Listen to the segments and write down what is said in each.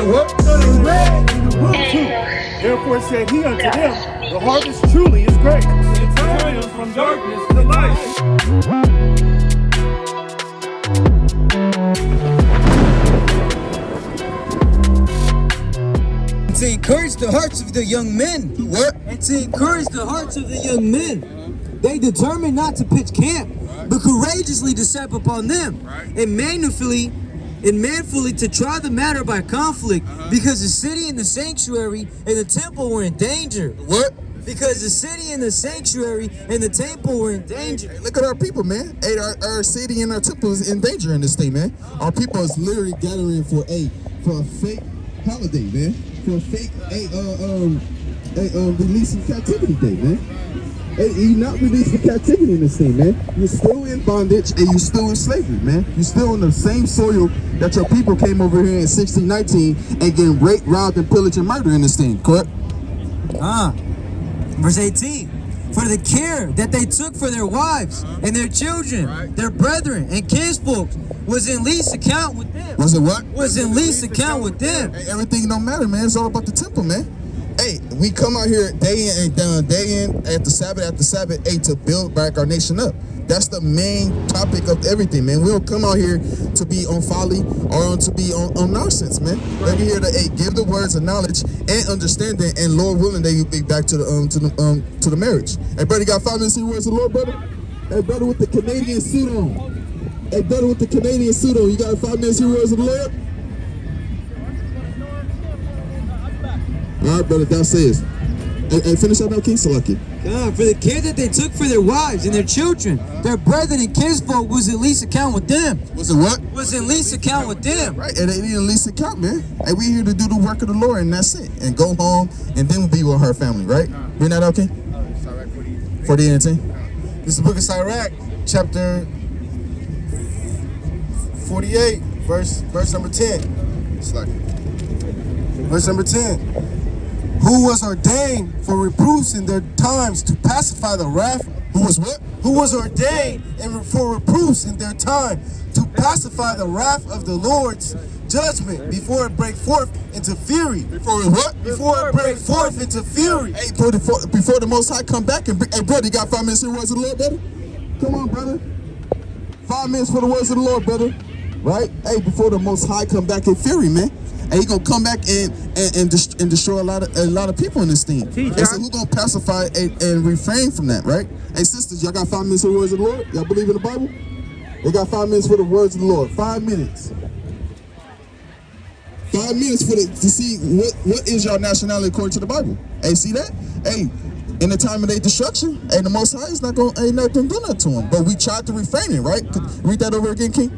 what? So they read in the book too. Therefore said he unto them, the harvest truly is great. And turn them from darkness to light. To encourage the hearts of the young men. What? And to encourage the hearts of the young men. They determined not to pitch camp, but courageously to step upon them, and manfully to try the matter by conflict, because the city and the sanctuary and the temple were in danger. What? Because the city and the sanctuary and the temple were in danger. Hey, look at our people, man. Hey, our city and our temple is in danger in this thing, man. Our people is literally gathering for a fake holiday, man. For a fake releasing captivity day, man. Hey, you're not releasing captivity in this thing, man. You're still in bondage and you're still in slavery, man. You're still on the same soil that your people came over here in 1619 and getting raped, robbed, and pillaged and murdered in this thing, correct? Verse 18. For the care that they took for their wives and their children, their brethren and kinsfolk was in least account with them. Was it what? Was in least account with them. Hey, everything don't matter, man. It's all about the temple, man. Hey, we come out here day in and day in at the Sabbath, hey, to build back our nation up. That's the main topic of everything, man. We don't come out here to be on folly or to be on nonsense, man. We're here to give the words of knowledge and understanding, and Lord willing, they will be back to the marriage. Hey, brother, you got 5 minutes to hear the words of the Lord, brother? Hey, brother with the Canadian suit on. Hey, brother with the Canadian suit on. You got 5 minutes to hear the words of the Lord? All right, brother, that says. And finish up now, King Salaki. God, for the care that they took for their wives and their children, their brethren and kinsfolk was in least account with them. Was it what? Was in least account with them. Right, and they need in least account, man. Hey, we here to do the work of the Lord, and that's it. And go home, and then we'll be with her family, right? Bring that out, King? 48 and 10. This is the book of Sirach, chapter 48, verse number 10. Verse number 10. Who was ordained for reproofs in their times to pacify the wrath? Who was what? Who was ordained for reproofs in their time to pacify the wrath of the Lord's judgment before it break forth into fury. Before it what? Before it break forth into fury. Hey, before the Most High come back and hey, brother, you got 5 minutes for the words of the Lord, brother? Come on, brother. 5 minutes for the words of the Lord, brother. Right? Hey, before the Most High come back in fury, man. And he gonna come back and destroy a lot of people in this thing. And so who's gonna pacify and refrain from that, right? Hey sisters, y'all got 5 minutes for the words of the Lord? Y'all believe in the Bible? They got 5 minutes for the words of the Lord. 5 minutes. 5 minutes for to see what is your nationality according to the Bible. Hey, see that? Hey, in the time of their destruction, hey, the Most High is not gonna do nothing to them. But we tried to refrain it, right? Read that over again, King.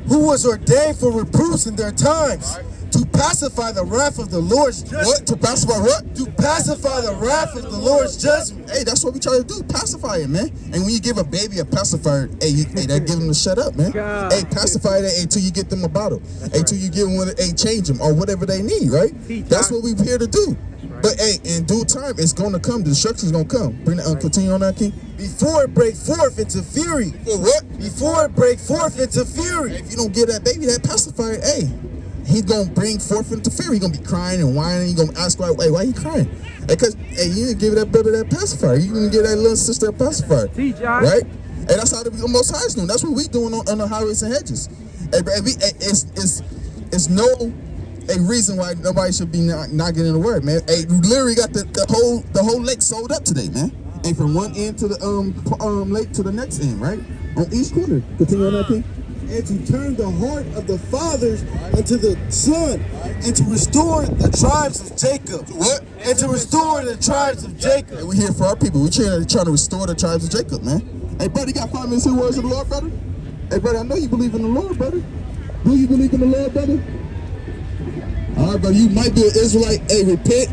Who was ordained for reproofs in their times to pacify the wrath of the Lord's judgment. What? To pacify what? To pacify the wrath of the Lord's judgment. Hey, that's what we try to do. Pacify it, man. And when you give a baby a pacifier, hey, that give them to shut up, man. God. Hey, pacify that until you get them a bottle. Hey, till you give them one, hey, change them or whatever they need, right? That's what we're here to do. But hey, in due time, it's gonna come. The destruction's gonna come. Bring that. Continue on that, King. Before it break forth into fury. For what? Before it break forth into fury. Hey, if you don't give that baby that pacifier, hey, he's gonna bring forth into fury. He's gonna be crying and whining. He's gonna ask why you crying? Because hey, you didn't give that brother that pacifier. You didn't give that little sister that pacifier, right? And that's how the Most High is doing. That's what we doing on the highways and hedges. Hey, it's no. A reason why nobody should be not getting the word, man. Hey, you literally got the whole lake sold up today, man. And from one end to the lake to the next end, right? On each corner. Continue on that thing. And to turn the heart of the fathers unto the son, and to restore the tribes of Jacob. What? And to restore the tribes of Jacob. Hey, we here for our people. We trying to restore the tribes of Jacob, man. Hey, brother, you got 5 minutes to the words of the Lord, brother? Hey, brother, I know you believe in the Lord, brother. Do you believe in the Lord, brother? All right, brother, you might be an Israelite. Hey, repent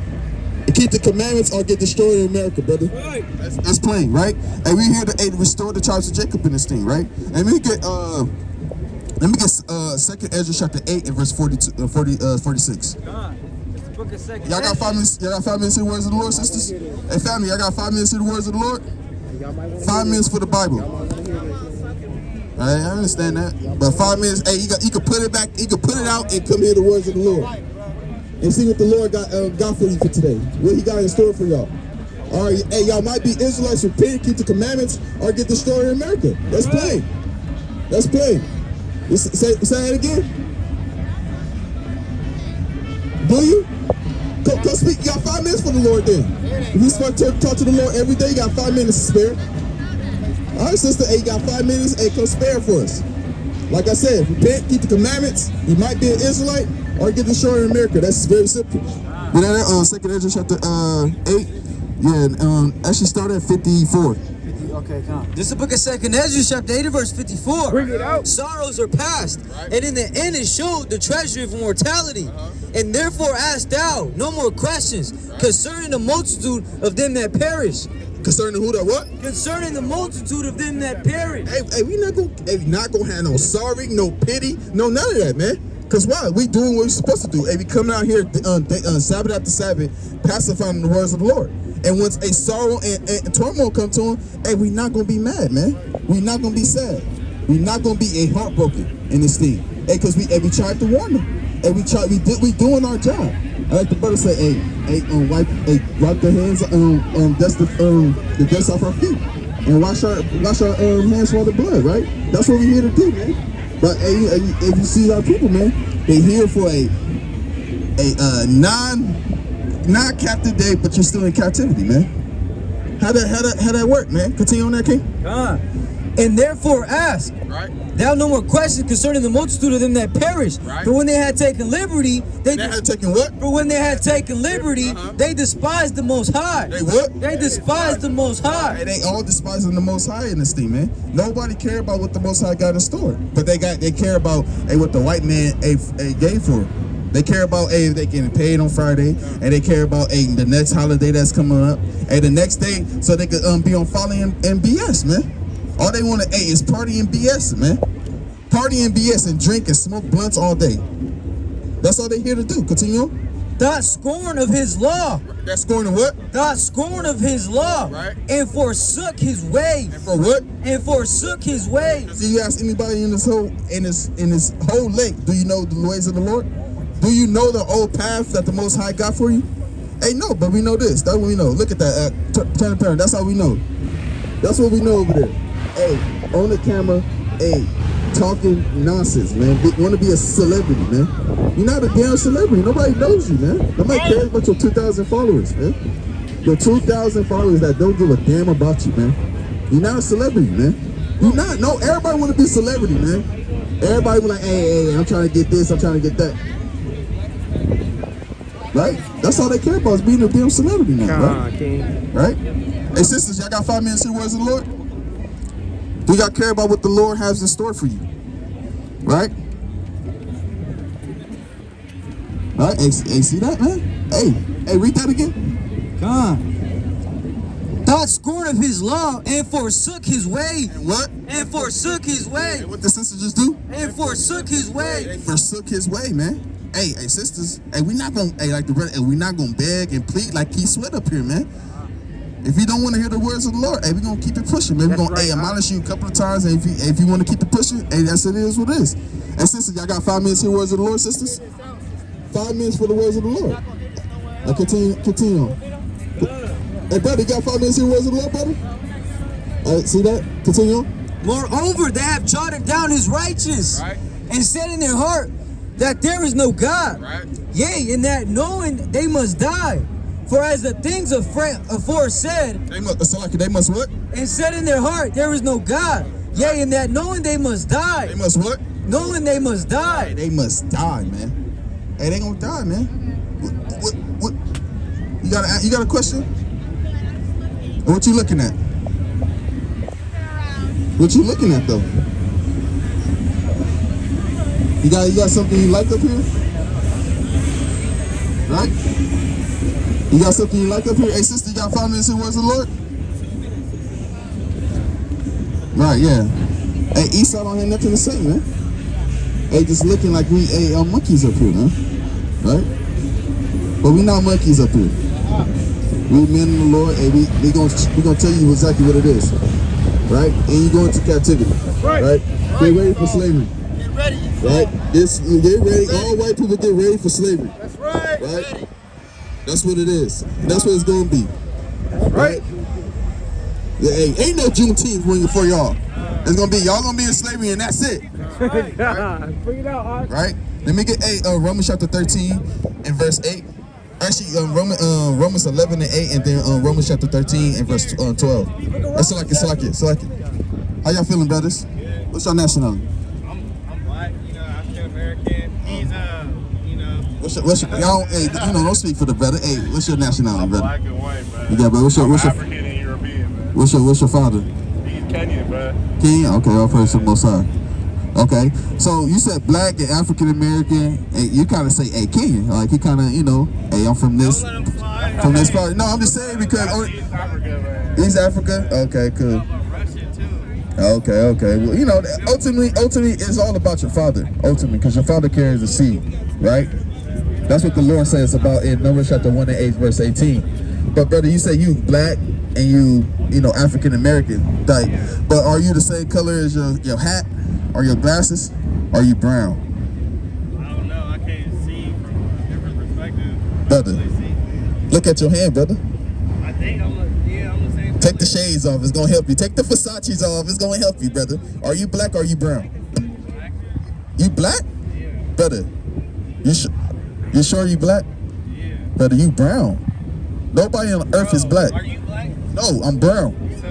and keep the commandments or get destroyed in America, brother. Right. That's plain, right? Hey, we're here to restore the tribes of Jacob in this thing, right? And let me get 2nd Ezra chapter 8 and verse 46. Y'all got 5 minutes. Y'all got 5 minutes to the words of the Lord, sisters. Hey, family, y'all got 5 minutes to the words of the Lord. 5 minutes for the Bible. I understand that, but 5 minutes. Hey, you can put it back. You can put it out and come hear the words of the Lord. and see what the Lord got for you for today. What he got in store for y'all. All right, hey, y'all might be Israelites, repent, keep the commandments, or get destroyed in America. That's plain. That's plain. Say that again. Do you? Go speak. You got 5 minutes for the Lord then. If you start to talk to the Lord every day, you got 5 minutes to spare. All right, sister, hey, you got 5 minutes. Hey, come spare for us. Like I said, repent, keep the commandments. You might be an Israelite or get destroyed in America. That's very simple. You know that? 2 Ezra chapter 8. Yeah, actually start at 54. Okay, come on. This is the book of 2 Ezra, chapter 8, verse 54. Bring it out. Sorrows are past, and in the end it showed the treasure of immortality. And therefore ask thou no more questions concerning the multitude of them that perish. Concerning who that what? Concerning the multitude of them that perish. Hey, we not gonna have no sorry, no pity, no none of that, man. Cause why? We doing what we're supposed to do. Hey, we coming out here Sabbath after Sabbath, pacifying the words of the Lord. And once a sorrow and turmoil come to him, hey, we not gonna be mad, man. We not gonna be sad. We not gonna be heartbroken in this thing. Hey, cause we tried to warn them. Hey, we doing our job. I like the brother say, wipe the hands, dust the dust off our feet, and wash our hands for the blood, right? That's what we're here to do, man. But hey, if you see our people, man, they here for a non-captive day, but you're still in captivity, man. How that work, man? Continue on that, King. And therefore ask thou no more questions concerning the multitude of them that perish. For when they had taken liberty, they had taken what? For when they had taken liberty, they despised the Most High. They what? They despised the Most High. Hey, they all despising the Most High in this thing, man. Nobody care about what the Most High got in store, but they care about what the white man gave for them. They care about they getting paid on Friday, and they care about the next holiday that's coming up, and the next day so they could be on folly and BS, man. All they want to is party and BS, man. Party and BS and drink and smoke blunts all day. That's all they here to do. Continue on. Thou scorn of his law. That scorn of what? Thou scorn of his law. Right. And forsook his ways. And for what? And forsook his ways. Do you ask anybody in this whole lake, do you know the ways of the Lord? Do you know the old path that the Most High got for you? Hey, no, but we know this. That's what we know. Look at that. Turn the parent. That's how we know. That's what we know over there. Hey, on the camera, hey, talking nonsense, man. Want to be a celebrity, man. You're not a damn celebrity. Nobody knows you, man. Nobody cares about your 2,000 followers, man. Your 2,000 followers that don't give a damn about you, man. You're not a celebrity, man. You're not. No, everybody want to be a celebrity, man. Everybody be like, hey, I'm trying to get this, I'm trying to get that. Right? That's all they care about is being a damn celebrity now, right? Right? Hey, sisters, y'all got 5 minutes to hear the words of the Lord? Do y'all care about what the Lord has in store for you? Right? Right? Hey, see that, man? Hey, read that again. Come on. Thou scorn of his law and forsook his way. And what? And forsook his way. And what the sisters just do? And forsook his way. They forsook his way, man. Hey, sisters. Hey, we not gonna we not gonna beg and plead like Keith Sweat up here, man. If you don't want to hear the words of the Lord, hey, we're going to keep it pushing, man. We're going to admonish you a couple of times, and if you want to keep it pushing, hey, that's it is what it is. And sisters, y'all got 5 minutes to hear the words of the Lord, sisters? 5 minutes for the words of the Lord. I continue on. Hey, brother, you got 5 minutes to hear the words of the Lord, brother? All right, see that? Continue on. Moreover, they have trodden down his righteous, and said in their heart that there is no God. Yea, in that knowing they must die. For as the things aforesaid, they must what? And said in their heart, there is no God. Yea, in that knowing they must die. They must what? Knowing they must die. Hey, they must die, man. Hey, they gonna die, man. What? You got a question? Or what you looking at? What you looking at, though? You got something you like up here? Right? You got something you like up here? Hey, sister, you got 5 minutes in words of the Lord? Right, yeah. Hey, Esau don't have nothing to say, man. Hey, just looking like we monkeys up here, man. Right? But we not monkeys up here. We men in the Lord, and we gonna tell you exactly what it is. Right? And you go into captivity. Right? Get ready for slavery. Get ready. Right? Get ready. All white people get ready for slavery. That's right. right? That's what it is. That's what it's gonna be. Right? Yeah, hey, ain't no Juneteenth for y'all. It's gonna be y'all gonna be in slavery and that's it. God, bring it out, Art. Right? Let me get Romans chapter 13 and verse 8. Actually, Romans 11 and 8, and then Romans chapter 13 and verse 12. Let's select it. How y'all feeling, brothers? What's your nationality? I'm black, African American. He's What's your y'all? Hey, don't speak for the brother. Hey, what's your nationality, I'm brother? black and white, man. Yeah, bro. What's your African and European, man. what's your father? He's Kenyan, man. Kenya? Okay, all praise to the Most High. Okay, so you said black and African American, and you kind of say, hey, Kenyan. Like, you kind of, hey, I'm from this, Don't let him fly. from this part. No, I'm just saying because East Africa, man. East Africa. Okay, cool. I'm Russian, too. Okay. Well, ultimately, it's all about your father. Ultimately, because your father carries the seed, right? That's what the Lord says about in Numbers chapter 1 and 8, verse 18. But brother, you say you black and you African American, like, but are you the same color as your hat or your glasses? Or are you brown? I don't know. I can't see from a different perspective. Brother, look at your hand, brother. I think I'm the same. Take the shades off. It's gonna help you. Take the Versace's off. It's gonna help you, brother. Are you black or are you brown? You black? Yeah. Brother, you sure you black? Yeah. Brother, you brown. Nobody on earth is black. Are you black? No, I'm brown. So,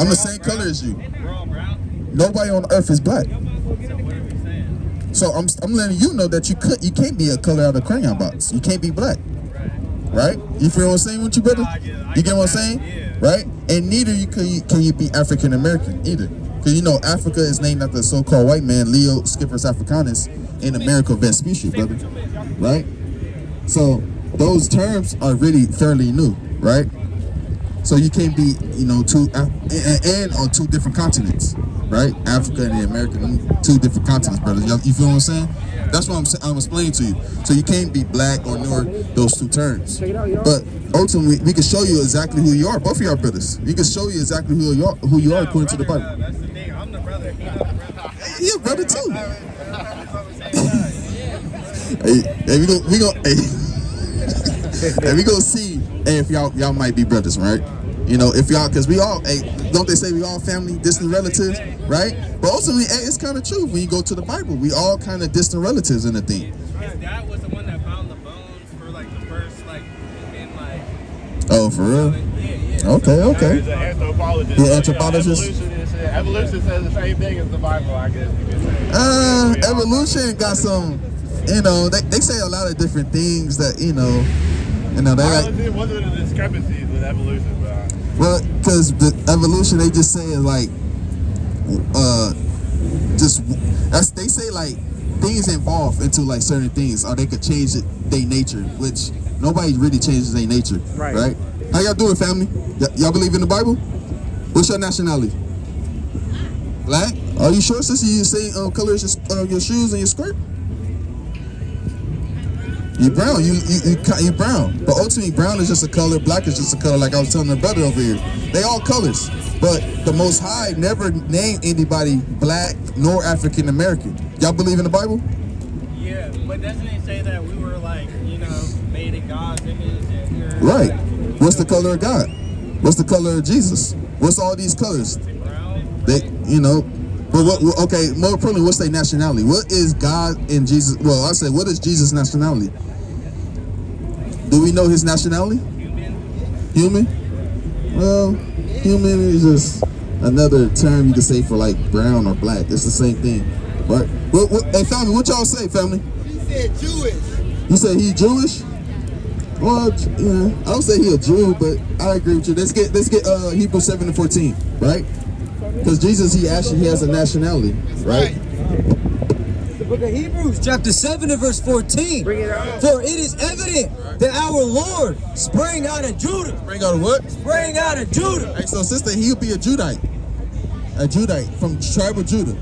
I'm the same color as you. we're all brown? Nobody on earth is black. So what are we saying? So I'm letting you know that you can't be a color out of the crayon box. You can't be black. Right? You feel what I'm saying with you, brother? You get what I'm saying? Yeah. Right? And neither can you be African American either. Because Africa is named after the so-called white man, Leo Skippers Africanus, in America Vespucci, brother. Right? So those terms are really fairly new, right? So you can't be, two and on two different continents, right? Africa and the American, two different continents, brothers. You feel what I'm saying? That's what I'm explaining to you. So you can't be black or nor those two terms. But ultimately, we can show you exactly who you are. Both of y'all brothers. We can show you exactly who you are according to the Bible. That's the thing. I'm the brother. He's the brother. You're a brother too. Hey, we gonna see. Hey, if y'all might be brothers, right? If y'all, because we all, hey, don't they say we all family, distant relatives, right? But ultimately, hey, it's kind of true when you go to the Bible. We all kind of distant relatives in the thing. His dad was the one that found the bones for the first in Oh, for real? Yeah. Okay. He's an anthropologist. Yeah, anthropologist. Evolution says the same thing as the Bible, I guess you could say. Evolution got some, they say a lot of different things that, they like. What are the discrepancies with evolution, bro? Well, because the evolution, they just say is like, they say like things evolve into like certain things, or they could change their nature, which nobody really changes their nature, right? How y'all doing, family? Y'all believe in the Bible? What's your nationality? Black? Are you sure, sister? You say color is your shoes and your skirt? You brown. You brown. But ultimately, brown is just a color. Black is just a color. Like I was telling my brother over here, they all colors. But the Most High never named anybody black nor African American. Y'all believe in the Bible? Yeah, but doesn't it say that we were made in God's image? And Right. What's the color of God? What's the color of Jesus? What's all these colors? brown? They, But okay, more importantly, what's their nationality? What is God and Jesus? Well, I say, what is Jesus' nationality? Do we know his nationality? Human? Well, human is just another term you can say for like brown or black. It's the same thing, right? Hey, family, what y'all say, family? He said Jewish. You say he's Jewish? Well, I don't say he a Jew, but I agree with you. Let's get Hebrews 7:14, right? Because Jesus, he has a nationality, right? The book of Hebrews, chapter 7 and verse 14. For it is evident that our Lord sprang out of Judah. Sprang out of what? Sprang out of Judah. Hey, so sister, he'll be a Judite from tribe of Judah,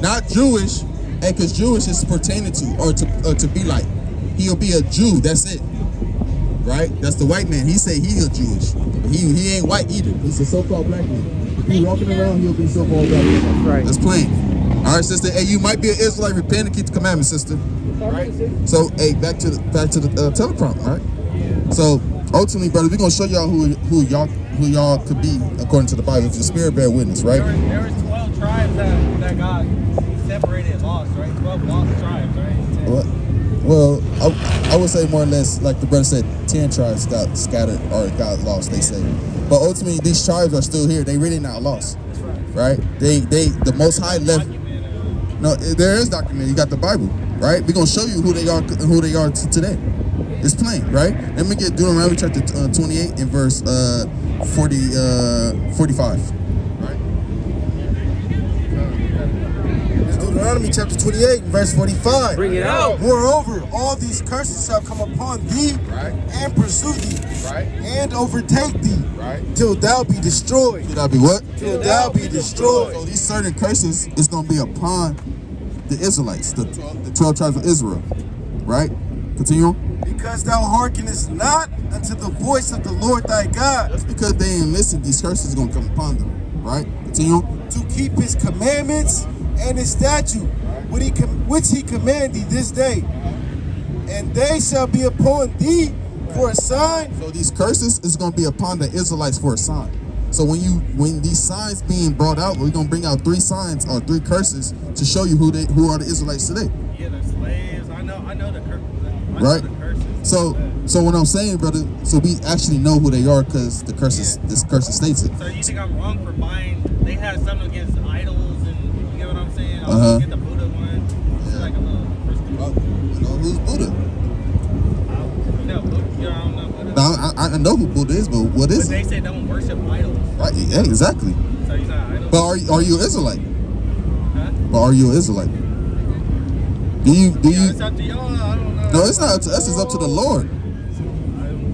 not Jewish. And because Jewish is pertaining to or to be like, he'll be a Jew. That's it, right? That's the white man. He say he's a Jewish, but he ain't white either. He's a so-called black man. If he walking around, he'll be so-called black man. Right. That's plain. All right, sister. Hey, you might be an Israelite. Repent and keep the commandments, sister. Right? So, hey, back to the teleprompter, right? So, ultimately, brothers, we're gonna show y'all who y'all could be according to the Bible. If your spirit bear witness, right? There was 12 tribes that got separated and lost, right? 12 lost tribes, right? Well, I would say more or less, like the brother said, 10 tribes got scattered or got lost, they say. But ultimately, these tribes are still here. They really not lost, right? The Most High left. No, there is document. You got the Bible, right? We're gonna show you who they are today. It's plain, right? Let me get Deuteronomy chapter 28 and verse 45. Deuteronomy chapter 28 and verse 45. Bring it out. Moreover, all these curses shall come upon thee, Right. and pursue thee, Right. and overtake thee, Right. till thou be destroyed. Should I be what? Till thou be destroyed. So these certain curses is gonna be upon the Israelites, the 12 tribes of Israel, right? Continue on. Because thou hearkenest not unto the voice of the Lord thy God, That's because they ain't listen. These curses is gonna come upon them, right? Continue on. to keep his commandments and his statute, which he command thee this day. And they shall be upon thee for a sign. So these curses is gonna be upon the Israelites for a sign. So when these signs being brought out, we're gonna bring out 3 signs or 3 curses to show you who are the Israelites today. Yeah, the slaves. I know the curses. Right. So what I'm saying, brother, so we actually know who they are because this curse states it. So you think I'm wrong for buying? They had something against idols, and you get what I'm saying? I'll Uh-huh. get the Buddha one. It's like a little crystal. You know who's Buddha? No, Buddha. Yeah, I don't know Buddha. Now, I know who Buddha is, but what But is they it? say don't worship idols. Right, yeah, exactly. So he's not idol. But are you an Israelite? Huh? But are you an Israelite? Do you? Yeah, it's up to y'all. I don't know. No, it's not up to us. It's up to the Lord.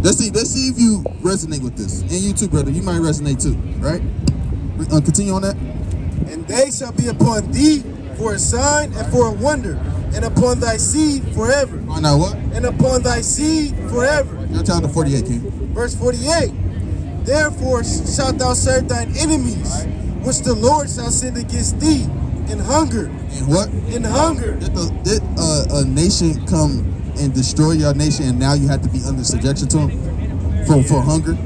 Let's see if you resonate with this. And you too, brother. You might resonate too, right? Continue on that. And they shall be upon thee for a sign and for a wonder, and upon thy seed forever. Find out what? And upon thy seed forever. You're down to 48, King. Verse 48. Therefore shalt thou serve thine enemies, which the Lord shall send against thee in hunger. And what? In hunger. Did a nation come and destroy your nation, and now you have to be under subjection to them for hunger?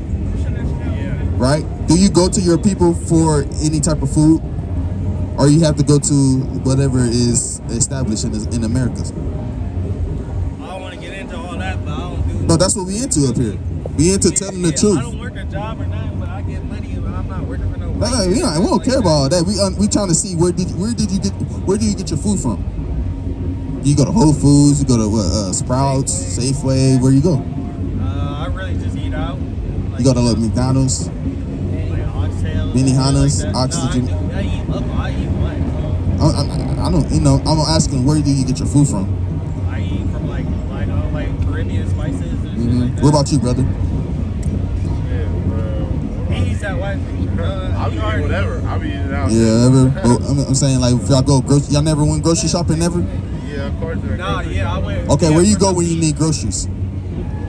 Right? Do you go to your people for any type of food, or you have to go to whatever is established in Americas? I don't want to get into all that, but I don't do. No, that's what we into up here. We into telling the I truth. don't work a job or nothing, but I get money, but I'm not working for no. No, we don't care about all that. We trying to see where do you get your food from? Do you go to Whole Foods? You go to Sprouts, Safeway? Where you go? I really just eat out. Like, You go to like McDonald's, like oxtail. Benihana's, like that. Oxygen. No, I eat local. I eat what? I don't. I'm asking where do you get your food from? I eat from like Caribbean spices and shit like that. What about you, brother? He eats that white food. I'll be eating whatever. I'll be eating out. Yeah, ever? I'm saying like if y'all go y'all never went grocery shopping ever? Yeah, of course. Nah, yeah, I went. Okay, yeah, where you for go some when you meat. need groceries?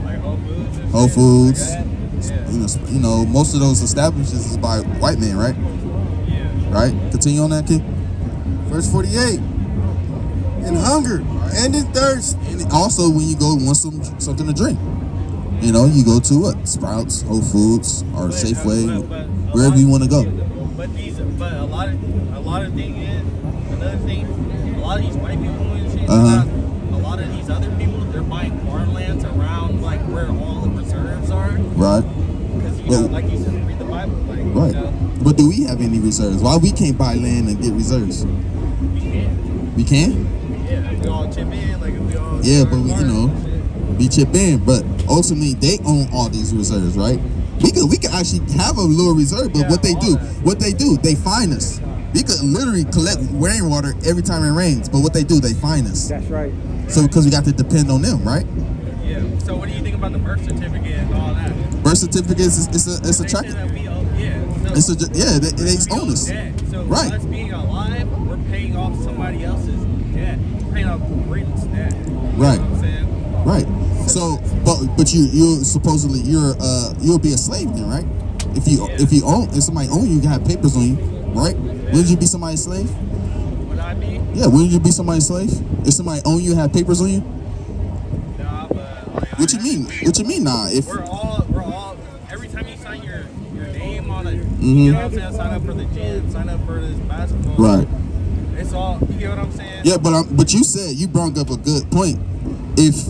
Like Whole Foods. And Whole shit Foods. Like that. You know, most of those establishments is by white men, right? Yeah. Right? Continue on that, kid. Verse 48. In hunger and in thirst. And also when you go want something to drink. You know, you go to what? Sprouts, Whole Foods, or Safeway, wherever you want to go. But a lot of thing is another thing. A lot of these white people and shit. Uh-huh. A lot of these other people, they're buying farmlands around like where all the reserves are. Right? Because Well- like you said, read the Bible. Like, Right. you know, But do we have any reserves? Why we can't buy land and get reserves? we can. We can? Yeah, if we all chip in, like if we all. Yeah, start but we, you farming know, and shit. we chip in, but ultimately they own all these reserves, right? We could actually have a little reserve, but Yeah, what they all do, that. they fine us. We could literally collect rainwater every time it rains, but what they do, they fine us. That's right. So because we got to depend on them, right? Yeah. So what do you think about the birth certificate and all that? Birth certificates it's a They say track. that we owe, yeah. It's they we own owe us. debt. So Right. us being alive, we're paying off somebody else's debt. We're paying off Britain's debt. You know Right. what I'm saying? Right. So, but you supposedly you'll be a slave then, right? If somebody own you, you can have papers on you, right? Wouldn't you be somebody's slave? Would I I be? Yeah, wouldn't you be somebody's slave? If somebody own you and have papers on you? Nah, but like, What you mean? What you mean? Nah, if we're all. Every time you sign your name on a, Mm-hmm. you know what I'm saying? Sign up for the gym, sign up for this basketball. right. It's all. You get what I'm saying? Yeah, but you said you brought up a good point. If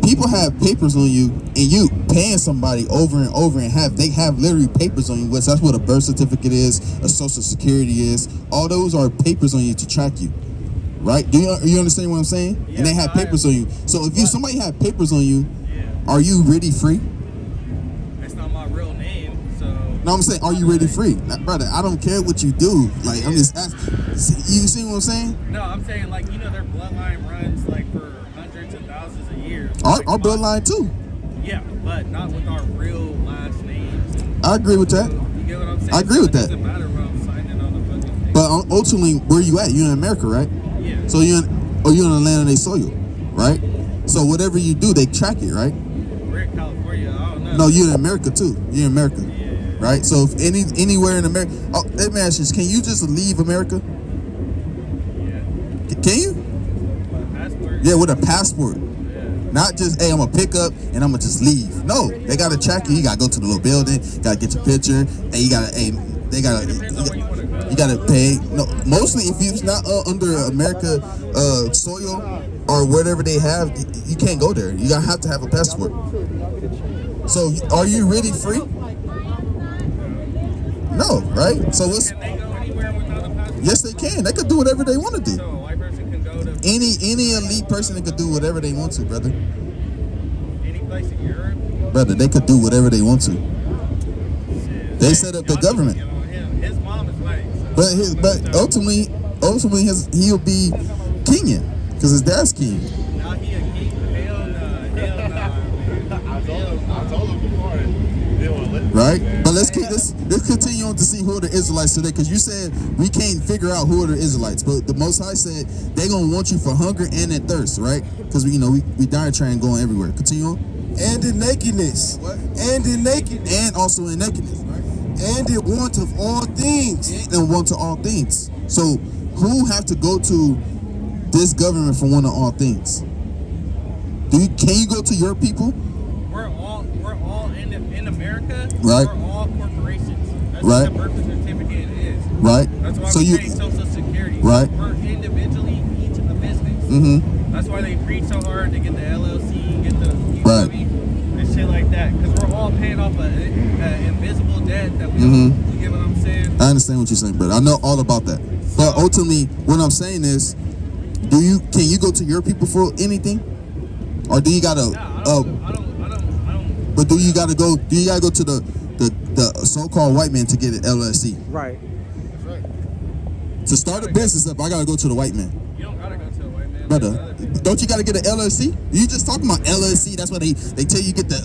people have papers on you and you paying somebody over and over and they have literally papers on you, which that's what a birth certificate is, a social security is. All those are papers on you to track you, right? Do you understand what I'm saying? Yeah, and they have papers on you. So if somebody have papers on you, Yeah. are you really free? It's not my real name, so. No, I'm saying, are you really free? Like, brother, I don't care what you do. Like, I'm just asking. You see what I'm saying? No, I'm saying like their bloodline runs like for hundreds of thousands of years. Our Like, bloodline too. Yeah, but not with our real last names. I agree with that. You get what I'm saying? I agree with that. It doesn't matter when I'm signing on the fucking thing. But ultimately, where you at? You're in America, right? Yeah. So you're in the land of their soil, right? So whatever you do, they track it, right? We're in California. I don't know. No, you're in America too. You're in America, Yeah. right? So if anywhere in America, let me ask you, can you just leave America? Yeah. Can you? Passport. Yeah, with a passport. Yeah. Not just, hey, I'm gonna pick up and I'm gonna just leave. No, they gotta track you. You gotta go to the little building. Gotta get your picture. Hey, you gotta. Hey, they gotta. Depends on where you want to go. You gotta pay. No, mostly if it's not under America soil or whatever they have, you can't go there. You gotta have to have a passport. So, are you really free? No, right? So what's? Can they go anywhere without a passport? Yes, they can. They could do whatever they want to do. So a white person can go to Any elite person that could do whatever they want to, brother. any place in Europe. Brother, they could do whatever they want to. Shit. They set up the Y'all government. need to get on him. His mom is white. So. But ultimately he'll be kinging because his dad's king, Now he a king. Hell nah. I told him before that they won't let right? But let's continue on to see who are the Israelites today, because you said we can't figure out who are the Israelites, but the Most High said they're gonna want you for hunger and in thirst, right? Because we dietary going everywhere. Continue on. And in nakedness. What? And in nakedness. And also in nakedness, right? And in want of all things. And want to all things. So who have to go to this government for one of all things? Can you go to your people? We're all in America. Right. We're all corporations. That's Right. what the birth certificate is. Right. That's why So we you pay Social Security. Right. We're individually each a business. Mm-hmm. That's why they preach so hard to get the LLC, get the Right. and shit like that. Because we're all paying off an invisible debt that we Mhm. owe. You get what I'm saying? I understand what you're saying, brother. I know all about that. But ultimately, what I'm saying is, can you go to your people for anything, or do you gotta? Nah, I don't. But do you gotta go to the so-called white man to get an LLC? Right. To start a business up, I gotta go to the white man, You don't gotta go to a white man. brother. There's other people. Don't you gotta get an LLC? You just talking about LLC? That's why they tell you get the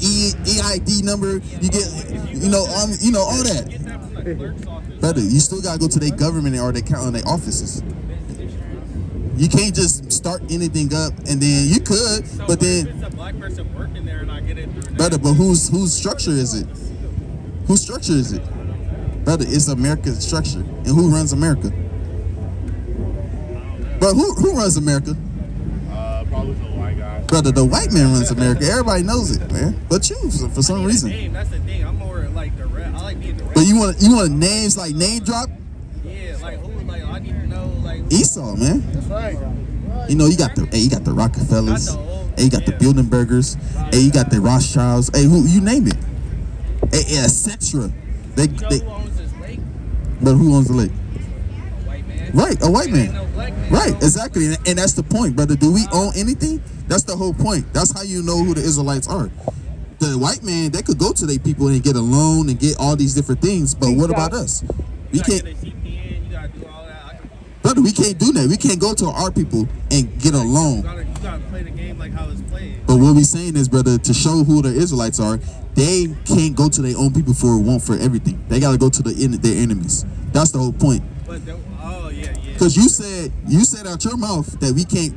EID number. You get all that. Get that from the clerk's office. Brother, you still gotta go to their government or they count on their offices. You can't just start anything up, and then you could, So but what then, if it's a black person working there and I get it through brother, that? but whose structure is it? Whose structure is it? Brother, it's America's structure, and who runs America? But who runs America? probably for the white guys. Brother, the white man runs America. Everybody knows it, man. But you, for some reason. Name, that's the thing. I'm more like direct. I like being direct. But you want names like name drop? Yeah, like who? Like I need to know. Like Esau, man. That's right. You know, you got the Rockefellers. Not the old- Hey, you got the yeah. Bilderbergers. Hey, you got the Rothschilds. Hey, who you name it? Hey, etc. you know who owns this lake? But who owns the lake? A white man. Right, a white It ain't man. no black man. Right, so- exactly. And that's the point, brother. Do we own anything? That's the whole point. That's how you know who the Israelites are. The white man, they could go to their people and get a loan and get all these different things. But what about us? We You gotta can't, get a CPN. You gotta do all that. brother, we can't do that. We can't go to our people and get a loan. You gotta play the game like how it's played. But what we saying is, brother, to show who the Israelites are, they can't go to their own people for everything. They gotta go to their enemies. That's the whole point. But yeah. Because you said out your mouth that we can't.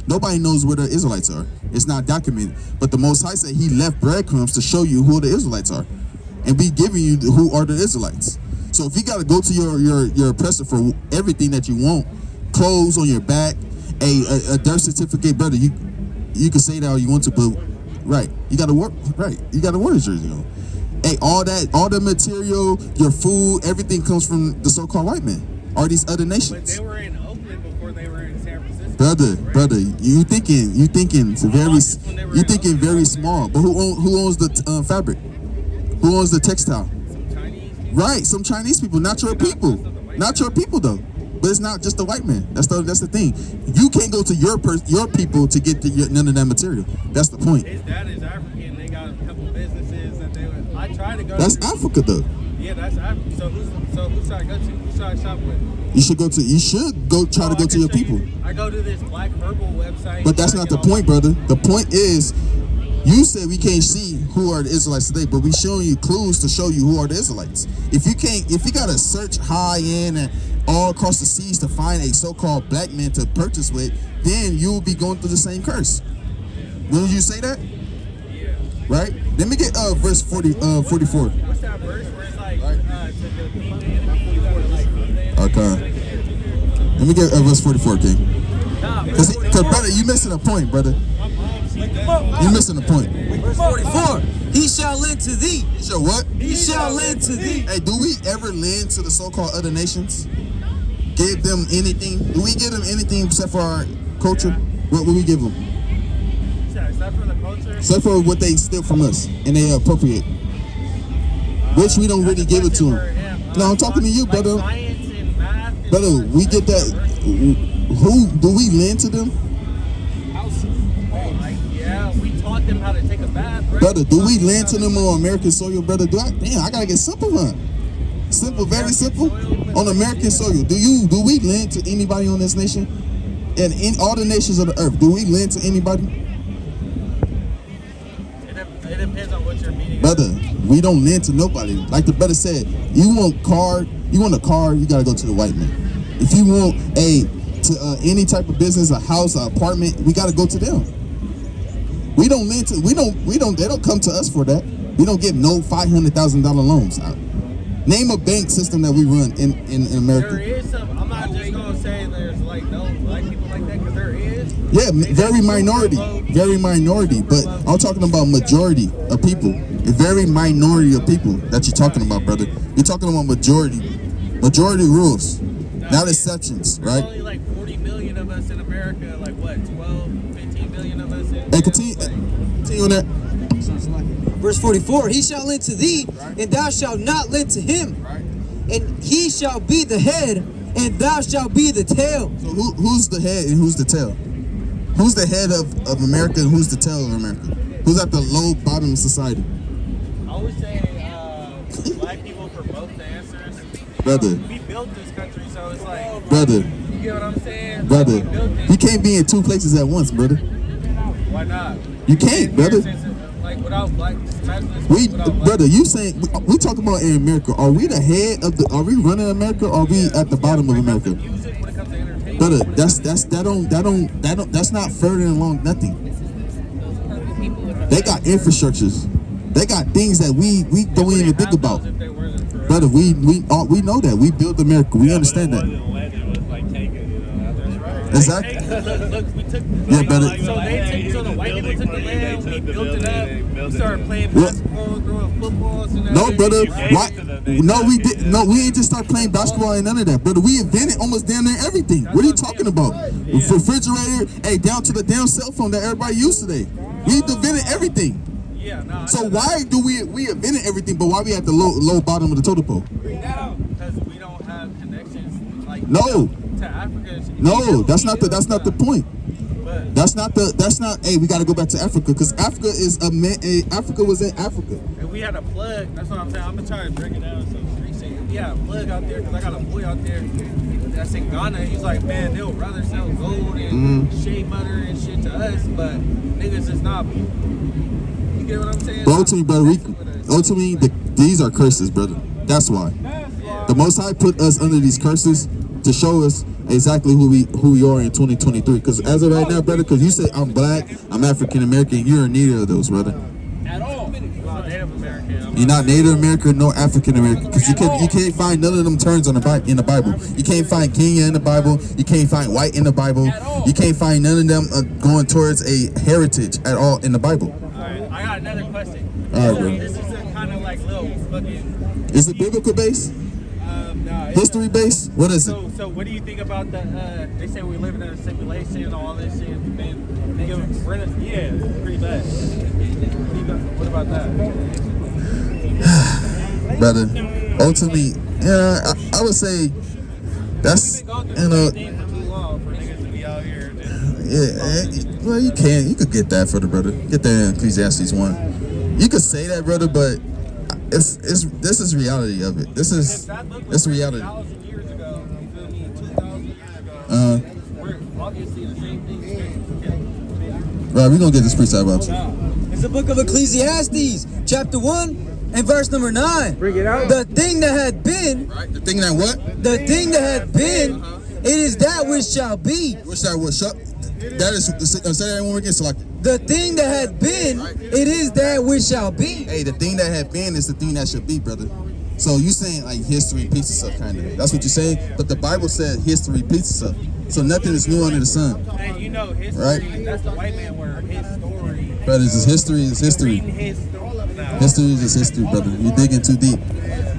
Nobody knows where the Israelites are. It's not documented. But the Most High said He left breadcrumbs to show you who the Israelites are, and we giving you who are the Israelites. So if you got to go to your oppressor for everything that you want, clothes on your back, a birth certificate, brother, you can say that all you want to, but right, you got to work. Right, you got to wear a jersey on. Hey, all the material, your food, everything comes from the so-called white man or these other But nations. they were in Oakland before they were in San Francisco. Brother, you thinking very small. But who owns the fabric? Who owns the textile? Some Chinese people. Right, some Chinese people, not your people. Not your people though. But it's not just the white man. That's the thing. You can't go to your people to get none of that material. That's the point. His dad is African. They got a couple businesses that they would. I try to go. That's to. Africa though. Yeah, that's Africa. So who should I go to? Who should I shop with? You should go try to go to your people. I go to this Black Herbal website. But that's not the point, brother. The point is, you said we can't see who are the Israelites today, but we showing you clues to show you who are the Israelites. If you gotta search high end and all across the seas to find a so-called black man to purchase with, then you will be going through the same curse. Wouldn't you say that? Yeah. Right? Let me get verse 44. What's that verse where it's like to defeat the enemy, you gotta like beat the enemy? Okay. Let me get verse 44, King. Cause brother, you missing a point, brother. You missing a point. Verse 44. He shall lend to thee. He shall what? He shall lend to thee. Hey, do we ever lend to the so-called other nations? Give them anything? Do we give them anything except for our culture? What will we give them? Except for the culture. Except for what they steal from us and they appropriate, which we don't really give it to them. No, I'm talking to you, brother. Like science and math. Brother, we get that. Who do we lend to them? Yeah, we taught them how to take a bath, bro. Brother, do we lend to them on American soil, brother? I gotta get simple, huh? Simple, very simple. On American soil, do we lend to anybody on this nation? And in all the nations of the earth, do we lend to anybody? It depends on what you're meaning. Brother, we don't lend to nobody. Like the brother said, you want a car, you gotta go to the white man. If you want any type of business, a house, an apartment, we gotta go to them. They don't come to us for that. We don't get no $500,000 loans out. Name a bank system that we run in America. There is some, I'm not just gonna say there's like no black people like that, because there is. Yeah, very minority, but I'm talking about majority of people. A very minority of people that you're talking about, brother. You're talking about majority rules, not exceptions, There's right? only like 40 million of us in America, like what, 12, 15 million of us in Hey, continue on that. Verse 44. He shall lend to thee, and thou shalt not lend to him. And he shall be the head, and thou shalt be the tail. So who's the head and who's the tail? Who's the head of America and who's the tail of America? Who's at the low bottom of society? I would say black people for both the answers. Brother. We built this country, so it's like, Brother, you get what I'm saying? brother, We built it. you can't be in two places at once, brother. Why not? You can't, brother. Like without black, Brother, you saying we talking about in America? Are we the head of Are we running America? Or are we at the bottom of America? Music, when it comes to entertainment. Brother, that's not further along nothing. They got infrastructures. They got things that we don't even think about. Brother, we know that. We built America. We understand that. Exactly. Look, we took. Yeah, brother. So the white people took the land. We built it up. We started playing basketball, throwing footballs, and No, brother. Why? No, we did. No, we ain't just start playing basketball and none of that, brother. We invented almost damn near everything. What are you talking about? Refrigerator, down to the damn cell phone that everybody used today. We invented everything. Yeah, no. So why do we invented everything, but why we at the low bottom of the totem pole? Because we don't have connections like No. to Africa. No, that's not the point. But That's not. Hey, we got to go back to Africa because Africa is Africa was in Africa. if we had a plug, that's what I'm saying. I'm gonna try to break it down so street shit. If we had a plug out there, because I got a boy out there that's in Ghana. He's like, man, they'll rather sell gold and shea butter and shit to us, but niggas is not. You get what I'm saying? But ultimately, brother, these are curses, brother. That's why. The Most High put us under these curses to show us exactly who we are in 2023. Because as of right now, brother, because you say I'm black, I'm African American, you're neither of those, brother. At all. Well, Native American. You're not Native American nor African American, because you can't find none of them terms in the Bible. You can't find Kenya in the Bible. You can't find white in the Bible. You can't find none of them going towards a heritage at all in the Bible. All right, I got another question. All right, bro. This is a kind of like little fucking. Is it biblical based? No, History based? What is it? So what do you think about the? They say we're living in a simulation and all this shit. Man, yeah, pretty bad. What about that? Brother, ultimately, yeah, I would say that's, you know, yeah, well, you could get that for the brother. Get that in Ecclesiastes 1. You could say that, brother, but this is reality of it. It's reality. 1,000 years ago, you feel me? 2,000 years ago, we're obviously the same thing. Right, we're gonna get this freestyle about you. It's the book of Ecclesiastes, chapter 1 and verse number 9. Bring it out. The thing that had been, Right, the thing that what? the thing that had been, it is that which shall be. Which that was shut. That is, say that one more again. So like, The thing that had been, it is that which shall be. hey, the thing that had been is the thing that should be, brother. So you saying like history repeats itself, kind of. That's what you're saying. But the Bible said history repeats itself. So nothing is new under the sun. Hey, you know history. Right. That's the white man word. His story. Brother, it's history. It's history. Reading his story. Now, History is just history, brother. You're digging too deep.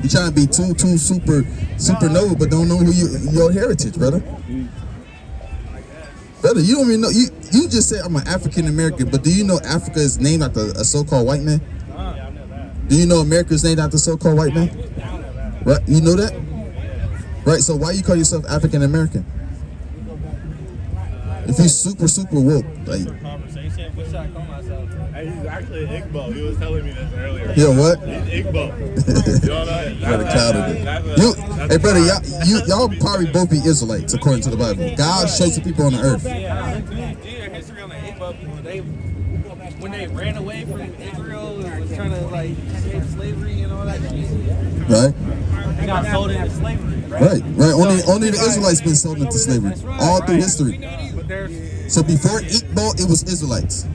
You're trying to be too supernova, but don't know who your heritage, brother. Brother, you don't even know. You just said I'm an African American, but do you know Africa is named after a so-called white man? Do you know America is named after a so-called white man? Right? You know that? Right. So why you call yourself African American? If you super woke, like. conversation. What should I call myself? Hey, he's actually an Igbo. He was telling me this earlier. You know what? He's Igbo. You know that? Brother counted it. Hey, brother, y'all probably both be Israelites according to the Bible. God showed to people on the earth. Yeah, do your history on the Igbo people. When they ran away from Israel and was trying to like escape slavery and all that shit. Right? They got sold into slavery. Right. Only the Israelites been sold into slavery all through history. But there's So before Igbo, it was Israelites.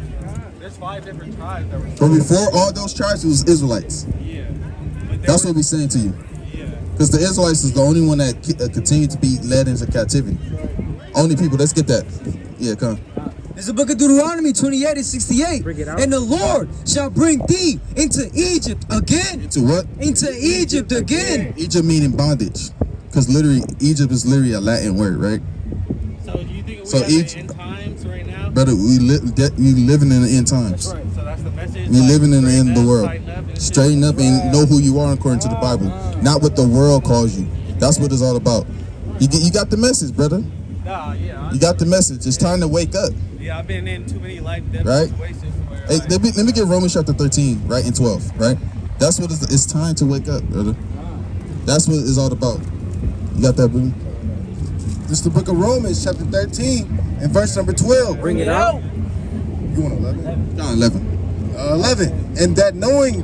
5 different tribes that were. But before all those tribes, it was Israelites. Yeah. That's what we're saying to you. Yeah. Because the Israelites is the only one that continue to be led into captivity. Only people. Let's get that. Yeah, come. It's the book of Deuteronomy 28 and 68. Bring it out. And the Lord shall bring thee into Egypt again. Into what? Into Egypt again. Egypt meaning bondage. Because literally, Egypt is literally a Latin word, right? So do you think we So have each- the end times right now? Brother, we living in the end times. Right. So that's the message. We living in the straighten end of the up, world. tighten up, and shit. Straighten up and know who you are according to the Bible. Not what the world calls you. That's what it's all about. You got the message, brother. Nah, yeah. You got the message. It's time to wake up. Yeah, I've been in too many life death Right. situations where Hey, like, let me get Romans chapter 13, right, and 12, right? That's what it's time to wake up, brother. That's what it's all about. You got that, bro? This is the book of Romans, chapter 13, and verse number 12. Bring it out. You want 11? John 11. 11. And knowing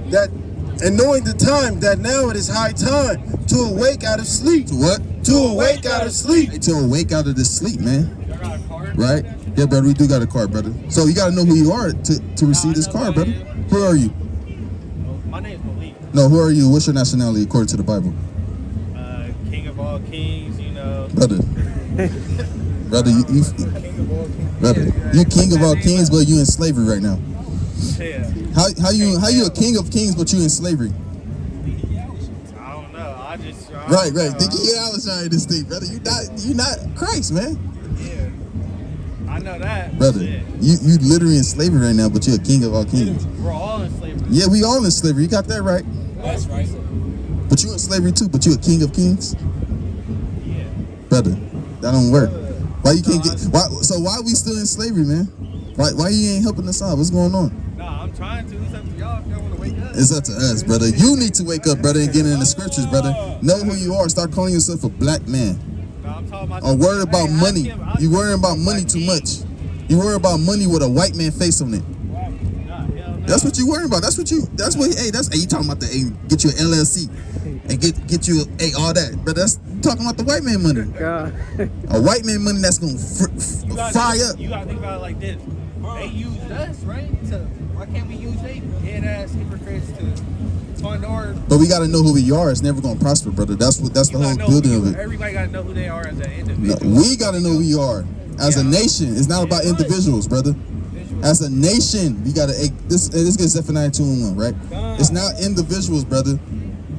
the time, that now it is high time to awake out of sleep. To what? To awake out of sleep. Hey, to awake out of this sleep, man. I got a card. Right? Yeah, brother, we do got a card, brother. So you got to know who you are to receive this card, brother. Who are you? My name's Malik. No, who are you? What's your nationality according to the Bible? King of all kings, you know. Brother. Brother, you king of all kings, but you in slavery right now. Yeah. How you a king of kings, but you in slavery? I don't know. I Right. Think you I was trying to think, brother. You not Christ, man. Yeah. I know that. Brother, Shit. you literally in slavery right now, but you're a king of all kings. We're all in slavery. Yeah, we all in slavery. You got that right. That's right. But you in slavery too, but you a king of kings? Yeah. Brother, that don't work. Why you can't why we still in slavery, man? Why you ain't helping us out? What's going on? Nah, I'm trying to. It's up to y'all if y'all want to wake up. It's up to us, brother. You need to wake up, brother, and get in the scriptures, brother. Know who you are. Start calling yourself a black man. Nah, I'm talking about. Or worry about Hey, money. ask him. You worry about money too much. You worry about money with a white man face on it. Nah, hell no. That's what you worry about. That's what you talking about get you an LLC and get you all that. But that's talking about the white man money. God. A white man money that's gonna You gotta fry think- up. You gotta think about it like this. They used us, right, to Why can't we use they dead ass hypocrites to fund our? But we gotta know who we are. It's never gonna prosper, brother. That's the whole building of it. Everybody gotta know who they are as an No, individual. we gotta know who we are as a nation. It's not about individuals, brother. As a nation, we gotta. This gets Zephaniah 2:1, right? It's not individuals, brother.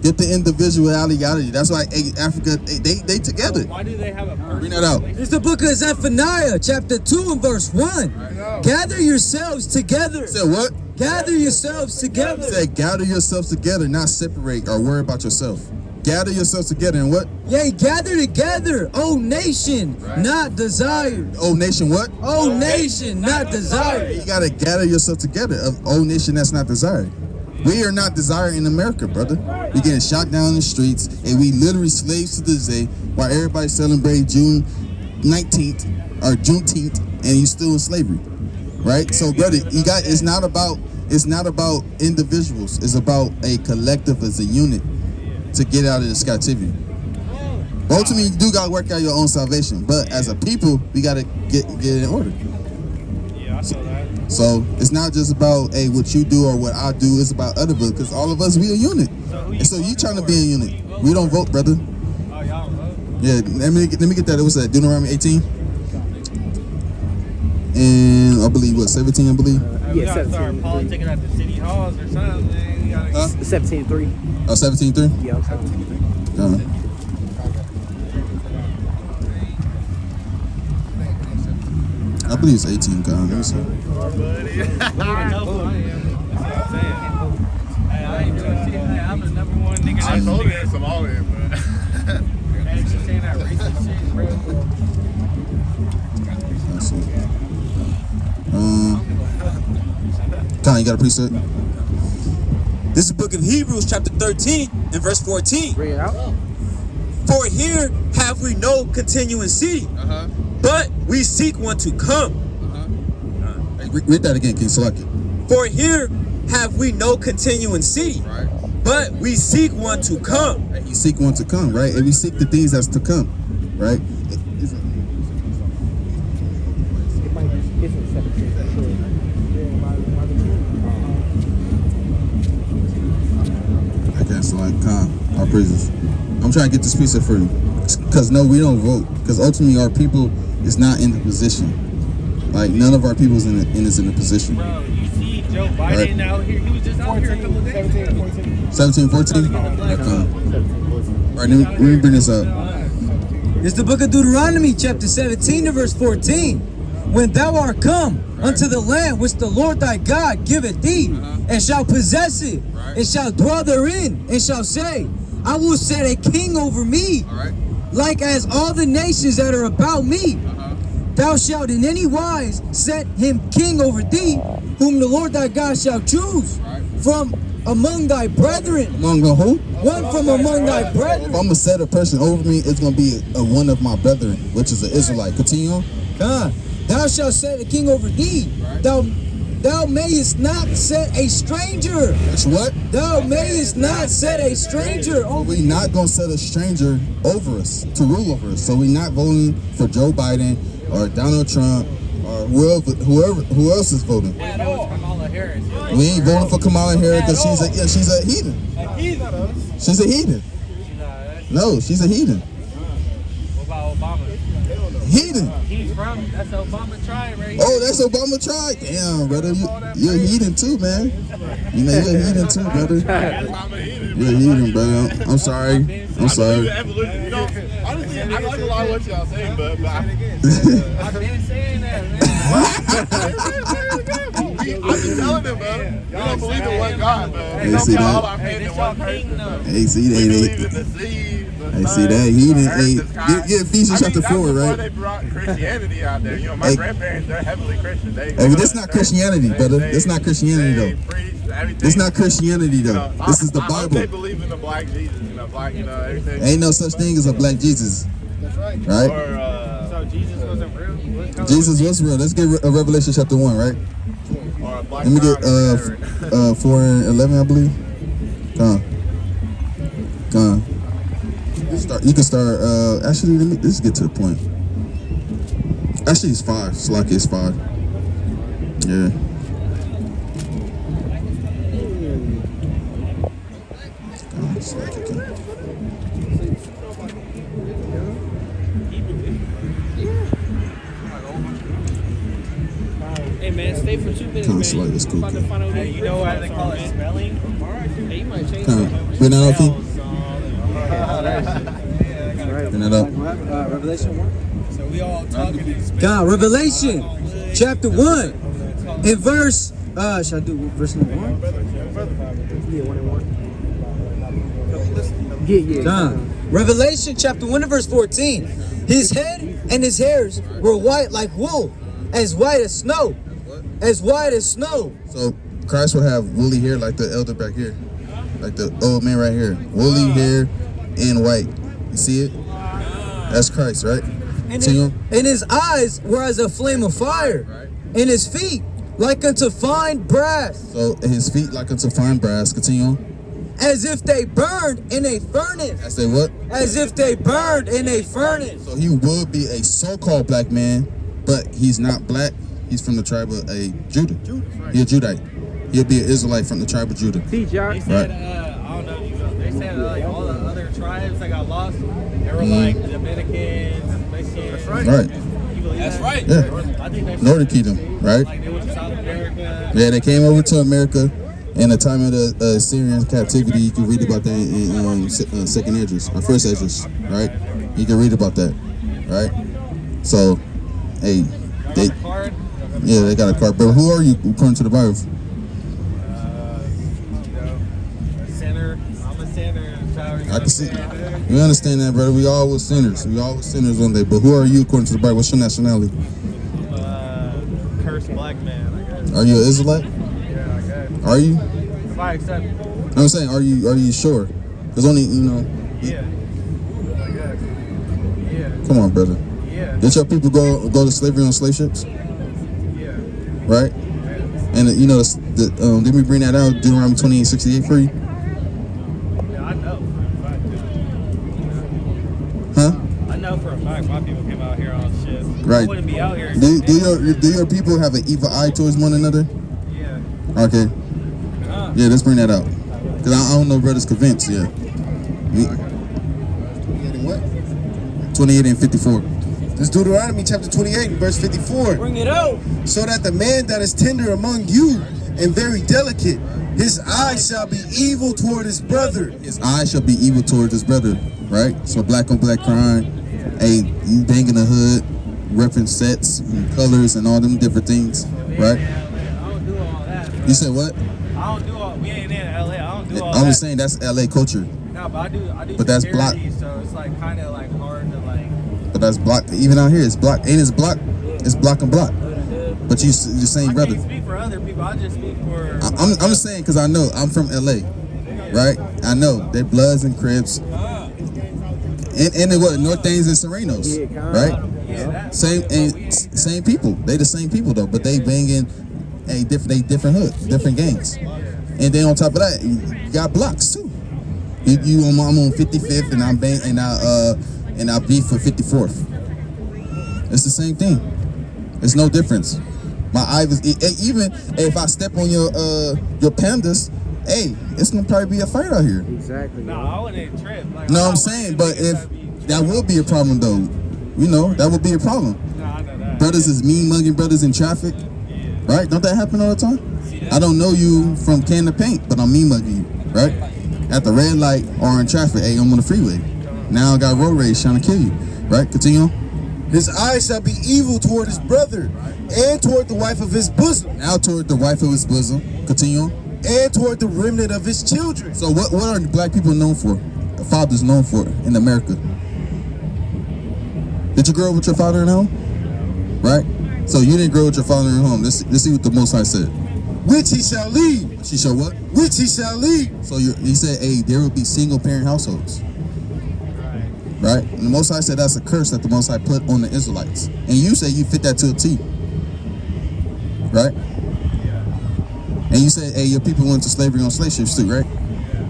Get the individuality. That's why Africa, they together. Why do they have a person? Bring that out. It's the book of Zephaniah, chapter 2 and verse 1. Gather yourselves together. Said what? Gather yourselves together. Said gather yourselves together, not separate or worry about yourself. Gather yourselves together and what? Yea, gather together, O nation, not desired. Oh nation, what? O nation, not desired. You gotta gather yourself together. Of oh nation that's not desired. We are not desired in America, brother. We getting shot down in the streets, and we literally slaves to this day, while everybody celebrating June 19th or Juneteenth, and you still in slavery, right? So, brother, you got. It's not about individuals. It's about a collective as a unit to get out of this captivity. But ultimately, you do gotta work out your own salvation. But as a people, we gotta get in order. Yeah, I feel that. So it's not just about what you do or what I do. It's about other us, because all of us we a unit. And so you trying to be a unit. We don't vote, brother. Oh, y'all vote? Yeah, let me get that. It was that Deuteronomy 18, and I believe 17. I believe. We gotta start politicking at the city halls or something. Man. We gotta 17:3. Oh, 17:3. Yeah, I'm sorry. I believe it's 18. God, let me see. I'm the number one nigga. I told her some all in, but Hey, she's saying that racist shit, bro. Let's see. Con, you got a precept? This is the book of Hebrews, chapter 13 and verse 14. Bring it out. For here have we no continuing city, but we seek one to come. Hey, read that again, King Salaki. For here have we no continuing city, but we seek one to come. You seek one to come, right? And we seek the things that's to come, right? It's in 17. I can't select Con. Our praises. I'm trying to get this precept for you. Because no, we don't vote. Because ultimately our people is not in the position. Like none of our people is in a position. Bro, you see Joe Biden out here. He was just out here a couple of days ago. 17, 14? Alright, let me bring this up. It's the book of Deuteronomy, chapter 17 and verse 14. When thou art come unto the land which the Lord thy God giveth thee, and shall possess it, and shall dwell therein, and shall say, I will set a king over me, like as all the nations that are about me. Thou shalt in any wise set him king over thee, whom the Lord thy God shall choose from among thy brethren. Among the who? One from among thy brethren. If I'm gonna set a person over me, it's gonna be a one of my brethren, which is an Israelite. Continue on. God, thou shalt set a king over thee. Thou mayest not set a stranger. That's what? Thou mayest not set a stranger over We not gonna set a stranger over us to rule over us. So we not voting for Joe Biden or Donald Trump or who else is voting. I know it's Kamala Harris. We ain't voting for Kamala Harris because she's a heathen. She's a heathen. No, she's a heathen. What about Obama? Heathen. He's from, that's Obama tribe right here. Oh, that's Obama tribe. Damn, brother, you're a heathen too, man. You know you're a heathen too, brother. You're a heathen, brother. I'm sorry. I'm sorry. evolution, you know, honestly, I like a lot of what y'all saying, but I've been saying that, man. I've been telling them, bro. We don't believe in one God, man. Hey, see that? All our Hey, faith in this one y'all king, person. though. Hey, see We that? believe in the seed, the Hey, sun, see that? He the didn't. earth, Hey, the sky. get Ephesians chapter 4, that's before right? they brought Christianity out there. You know, my Hey. grandparents, they're heavily Christian. Hey, but that's not Christianity, brother. That's not Christianity, though. It's not Christianity, though. This is the I hope they Bible. believe in the black Jesus, everything. Ain't no such thing as a black Jesus, right? Or, So Jesus wasn't real? Jesus was real. Let's get Revelation chapter 1, right? or a black Let me get God, 4 and 11, I believe. Come on. You can start. Actually, let's get to the point. Actually, it's 5. Slocky is 5. Yeah. Hey man, stay for 2 minutes, Kinda man. slight, it's cool. About to find out hey, you know why they call it spelling? Hey, you might change Kinda, it. bring that up, Fee? Bring that up. Revelation 1. So we all talking in Spanish. God, Revelation chapter 1 in verse, should I do verse number 1? Yeah, 1 and 1. Yeah. John. Revelation chapter 1 and verse 14. His head and his hairs were white like wool, as white as snow. As white as snow. So Christ would have woolly hair like the elder back here, like the old man right here. Woolly hair and white. You see it? That's Christ, right? And his eyes were as a flame of fire, and his feet like unto fine brass. So his feet like unto fine brass. Continue on. As if they burned in a furnace. I say what? As if they burned in a furnace. So he would be a so-called black man, but he's not black. He's from the tribe of Judah. He's a Judite. He'll be an Israelite from the tribe of Judah. See, John. They said, I don't know if you know, they said like all the other tribes that got lost, they were like Dominicans, Mexicans. That's right. Right. You believe That's that? right. Yeah. I think that's Northern Kingdom, right? like they went to South America. Yeah, they came over to America in the time of the Assyrian captivity. You can read about that in Second Esdras, or First Esdras, right? You can read about that, right? So, hey, they got a card. But who are you according to the Bible? Sinner. I'm a sinner. I can see. We understand that, brother. We all were sinners. We all were sinners one day. But who are you according to the Bible? What's your nationality? Cursed black man, I guess. Are you an Israelite? Yeah, I guess. Are you? If I accept it. I'm saying, are you sure? There's only, Yeah. I guess. Yeah. Come on, brother. Yeah. Did your people go to slavery on slave ships? Yeah. Right? And did we bring that out, Deuteronomy 28:68 for you? Yeah, I know. Huh? I know for a fact my people came out here on shit. Right. I wouldn't be out here. Do your people have an evil eye towards one another? Yeah. Okay. Yeah, let's bring that out. Because I don't know brothers convinced yet. 28 and 54. This is Deuteronomy chapter 28 and verse 54. Bring it out. So that the man that is tender among you and very delicate, his eye shall be evil toward his brother. His eye shall be evil towards his brother. Right? So black on black crime. Hey, you banging the hood, reference sets and colors and all them different things. Right? I don't do all that. Bro. You said what? I don't do all. We ain't in LA. I don't do all I'm that. just saying that's LA culture. No, but I do. But that's security, so it's like kind of like hard to like. But that's block. Even out here, it's block. Ain't it's block? It's block and block. But you're saying, I brother. can't speak for other people. I just speak for. I'm just saying because I know I'm from LA, right? I know they Bloods and Crips, and they what North Things and Serenos, right? Yeah, Same people. They the same people though, but they banging different hoods, different gangs, and then on top of that, you got blocks too. I'm on 55th and and I beef for 54th. It's the same thing. It's no difference. My eye is even if I step on your pandas, hey, it's gonna probably be a fight out here. Exactly. No, I wouldn't trip. Like, No, I'm saying, but if that will be a problem though, that would be a problem. No, I know that. Brothers is mean mugging brothers in traffic, right? Don't that happen all the time? I don't know you from can of paint, but I'm mean mugging you, right? At the red light or in traffic, hey, I'm on the freeway. Now I got road rage trying to kill you, right? Continue on. His eye shall be evil toward his brother and toward the wife of his bosom. Now toward the wife of his bosom. Continue on. And toward the remnant of his children. So what are black people known for? Fathers known for in America? Did you grow up with your father in home? Right? So you didn't grow with your father in home. Let's see what the Most High said. Which he shall lead. She shall what? Which he shall lead. So he said, hey, there will be single parent households. Right? And the Most High said that's a curse that the Most High put on the Israelites. And you say you fit that to a T. Right? And you say, hey, your people went to slavery on slave ships too, right?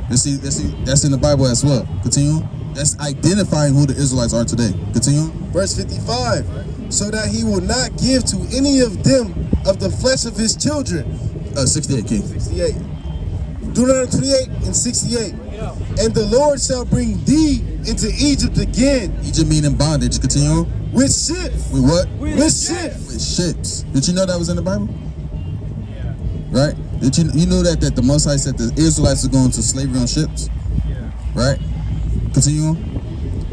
Let's see, that's in the Bible as well. Continue on. That's identifying who the Israelites are today. Continue on. Verse 55. So that he will not give to any of them of the flesh of his children. 68, King. 68. Deuteronomy 28 and 68. And the Lord shall bring thee into Egypt again Egypt meaning bondage. Continue on. with ships. With what? With ships. With ships. Did you know that was in the Bible? Right? Did you know that the Most High said the Israelites are going to slavery on ships? Right? Continue on.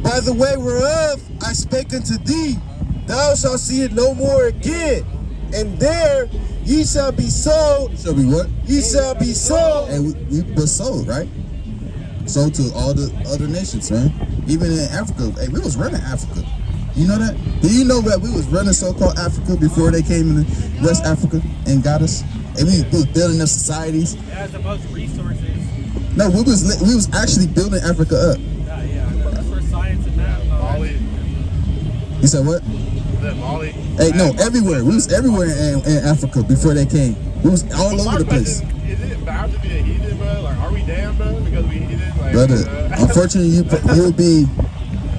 By the way whereof I spake unto thee, thou shalt see it no more again. And there ye shall be sold. Shall be what? Ye shall be sold. And we were sold, right? Sold to all the other nations, man. Even in Africa. Hey, we was running Africa. You know that? Do you know that we was running so-called Africa before they came in West Africa and got us? And we was building up societies. It has the most resources. No, we was actually building Africa up. Yeah, that's where science and math. Mali. You said what? Is that Mali? Hey, no, everywhere. We was everywhere in Africa before they came. We was all But over my the place. question is it bound to be a heathen, bro? Like, are we damn, bro? Because we heathen? Like, Brother, unfortunately, you will be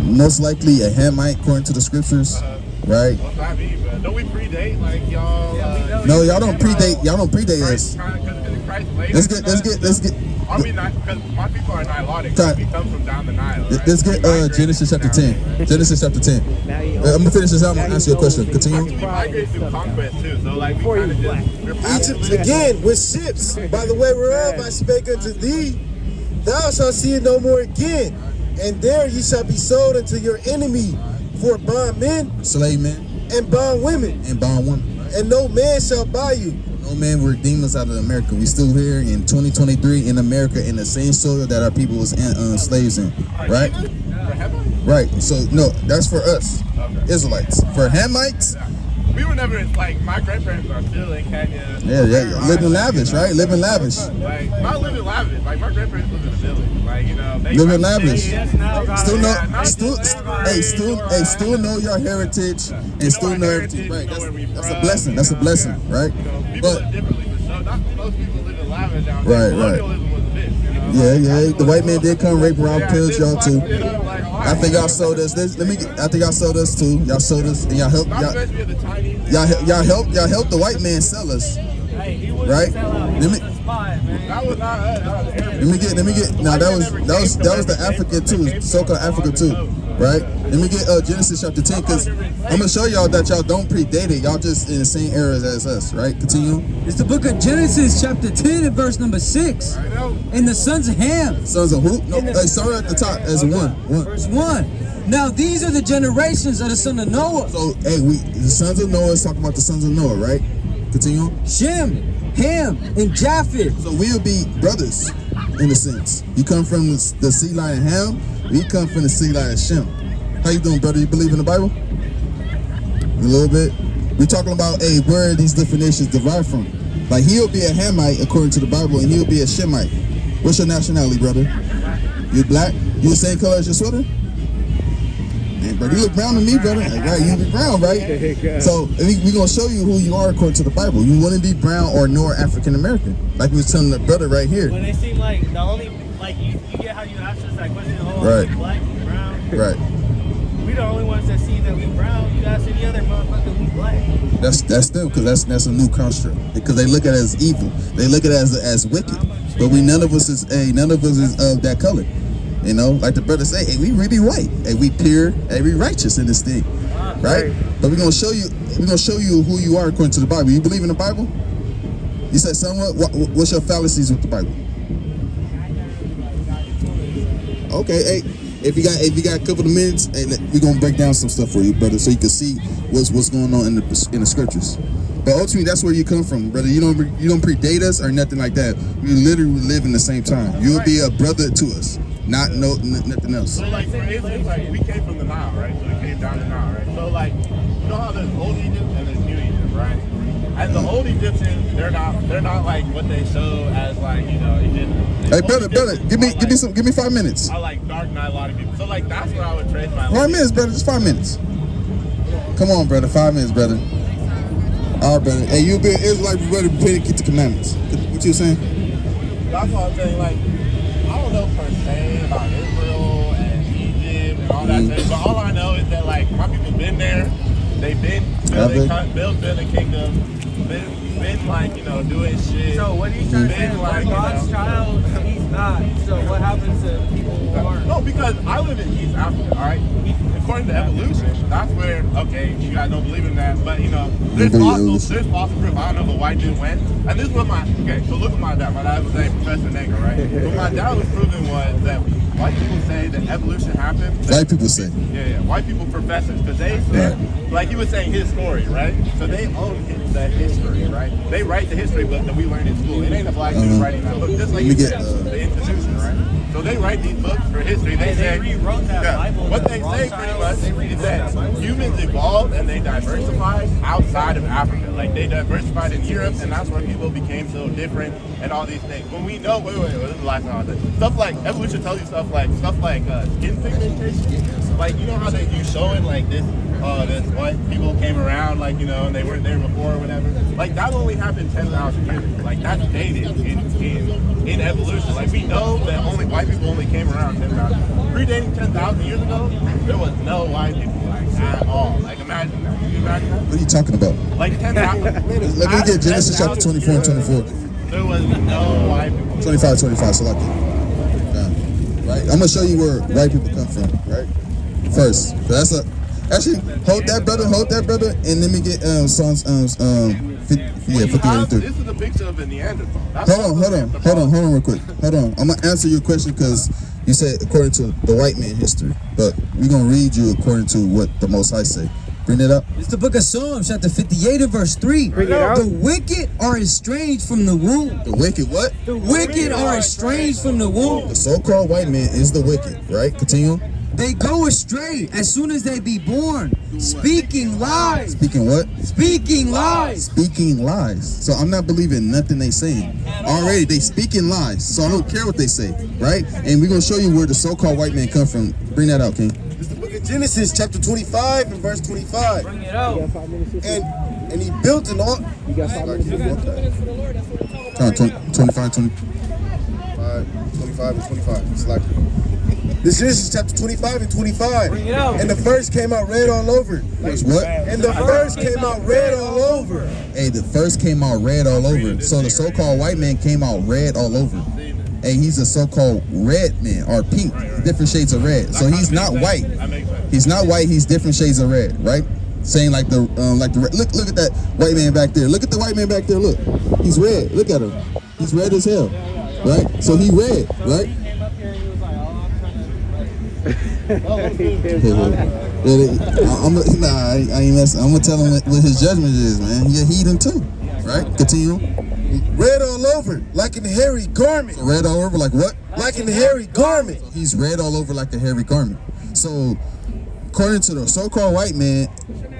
most likely a Hamite according to the scriptures, right? What's that mean, bro? Don't we predate, like, y'all? No, y'all don't predate. Y'all don't predate us. Let's Let's get. Are we not? Because my people are Nilotic. Time. We come from down the Nile. Right? Let's get Genesis chapter 10. Genesis chapter 10. I'm gonna finish this out. I'm gonna ask you a question. Continue. We migrate through conquest too, so like we kind of just we're passive. Egypt again with ships. By the way whereof I spake unto thee, thou shalt see it no more again. And there ye shall be sold unto your enemy for bondmen Slave men and bondwomen. and bond women. And no man shall buy you. No man will redeem us out of America. We still here in 2023 in America in the same soil that our people was slaves in, right? Right. So no, that's for us, Israelites. For Hamites, We were never like my grandparents are still in Kenya. yeah, living lavish, right? Living lavish. Like not living lavish. Like my grandparents lived in a village. Like you know, they Living lavish. Still Still know your heritage and still know everything. Right. That's a blessing. That's a blessing, right? People But live differently for sure. Not most people live in lavish down Right, there. right. Colonialism was a bitch, you know? yeah, the white man did come rape, rob, pillage y'all too. You know, like, I think y'all sold us. I think y'all sold us too. Y'all sold us and y'all helped. not especially at the Chinese. Y'all helped the white man sell us. Hey, he was Right? a sellout. He Let was me- a spy, man. That was not us. That was Arabic. Let me get. Now that was the Africa too, so-called Africa too, right? Let me get Genesis chapter 10 because I'm gonna show y'all that y'all don't predate it. Y'all just in the same eras as us, right? Continue. It's the book of Genesis, chapter 10, and verse number 6. And the sons of Ham, Sons of who? No, sorry at the top as one. verse 1. Now these are the generations of the son of Noah: So hey, the sons of Noah is talking about the sons of Noah, right? Continue on. Shem, Ham, and Japheth. So we'll be brothers in a sense. You come from the sea line of Ham, we come from the sea line of Shem. How you doing, brother? You believe in the Bible? A little bit. We're talking about where these different nations derive from. Like he'll be a Hamite according to the Bible, and he'll be a Shemite. What's your nationality, brother? You black? You the same color as your sweater? Man, brother, you look brown to me, brother. Like, right, you be brown, right? So we're gonna show you who you are according to the Bible. You wouldn't be brown or nor African American, like we was telling the brother right here. When they seem like the only, like you get how you asked us that question, oh, Right. we black, we brown. Right. We the only ones that see that we brown. You ask any other motherfucker, we black. That's them, because that's a new construct. Because they look at it as evil. They look at it as wicked. But none of us is of that color. You know, like the brother say, hey, we really white. Hey, we pure. Hey, we righteous in this thing, right? But we're gonna show you who you are according to the Bible. You believe in the Bible? You said somewhat. What's your fallacies with the Bible? Okay, hey, if you got a couple of minutes, hey, we're gonna break down some stuff for you, brother, so you can see what's going on in the scriptures. But ultimately, that's where you come from, brother. You don't predate us or nothing like that. We literally live in the same time. You'll be a brother to us, nothing else. So like for instance, like we came from the Nile, right? So we came down the Nile, right? So like you know how there's old Egypt and there's new Egypt, right? And the old Egyptians, they're not like what they show as like, you know, Egypt. Hey, brother, give me 5 minutes. I like dark Nilotic people. So like that's where I would trace my 5 minutes, brother. Just 5 minutes. Come on, brother. 5 minutes, brother. All right, brother. Hey, you been Israelite, you ready to pray to keep the commandments? What you saying? That's what I'm saying. Like I don't know per se about Israel and Egypt and all that shit, but all I know is that like my people been there. They've been building a kingdom. Been always like, you know, doing shit. So what he's trying to say is like, like God's child, he's not. So what happens to people who aren't? No, because I live in East Africa, all right? According to evolution, that's where, okay, you guys don't believe in that, but, you know, there's fossil proof. I don't know if a white dude went. And this is what so look at my dad. My dad was a Professor Nanger, right? What my dad was proving was that white people say that evolution happened. White people say. Yeah. White people professors, because they said, like he was saying his story, right? So they own the history, right? They write the history book that we learned in school. It ain't a black dude writing that book, just like you said, the institution, right? So they write these books for history. They say, rewrote that Bible. what they say pretty much is that humans evolved and they diversified outside of Africa. Like they diversified in Europe, and that's where people became so different and all these things. When we know, wait, this is the last time I said stuff like evolution tells you stuff like skin pigmentation. Like you know how they do showing like this white people came around, like, you know, and they weren't there before or whatever. Like that only happened 10,000 years ago. Like that's dated in evolution. Like we know that only white people only came around 10,000. Predating 10,000 years ago, there was no white people like at all. Like imagine that. Can you imagine that? What are you talking about? Like 10,000. Let me get Genesis chapter 24 and 24. There was no white people. 25, so like right? I'm gonna show you where white people come from, right? First, so actually hold that brother, and let me get Psalms 50:83. This is a picture of a Neanderthal. Hold on, real quick. Hold on, I'm gonna answer your question because you said according to the white man history, but we're gonna read you according to what the Most High say. Bring it up. It's the book of Psalms, chapter 58 and verse 3. Bring it out. The wicked are estranged from the womb. The wicked what? The wicked are estranged from the womb. The so-called white man is the wicked, right? Continue. They go astray as soon as they be born, speaking lies. Speaking what? Speaking lies. Speaking lies. So I'm not believing nothing they saying. Already they speaking lies. So I don't care what they say, right? And we're gonna show you where the so-called white man come from. Bring that out, King. It's the book of Genesis, chapter 25 and verse 25. Bring it out. And he built an altar. You got 5 minutes. 25. 25 and 25. It's like this is chapter 25 and 25. Bring it out. And the verse came out red all over. What? And the verse came out red all over. Hey, the first came out red all over. So the so-called white man came out red all over. Hey, he's a so-called red man or pink, different shades of red. So he's not white. He's not white. He's different shades of red, right? Saying like the look at that white man back there. Look at the white man back there. Look, he's red. Look at him. He's red as hell, right? So he red, right? I ain't messing. I'm gonna tell him what his judgment is, man. He a heathen too, right? Continue. Red all over, like in a hairy garment. So red all over, like what? Like in a hairy garment. So he's red all over like a hairy garment. So, according to the so-called white man,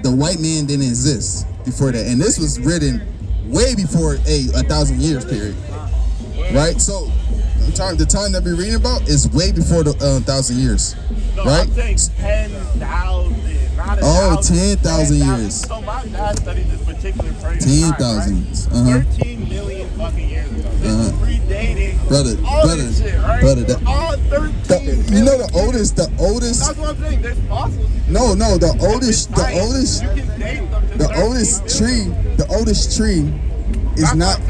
the white man didn't exist before that, and this was written way before a 1,000 years period, right? So, the time that we're reading about is way before the 1,000 years. No, right? I'm saying 10,000, not 10,000 years. So my dad studied this particular phrase. 10,000. 13 million fucking years ago. This is predating all this shit, right? Brother, all 13 million. You know the oldest. That's what I'm saying. There's fossils. No, the oldest You can date them to the 13 oldest tree is not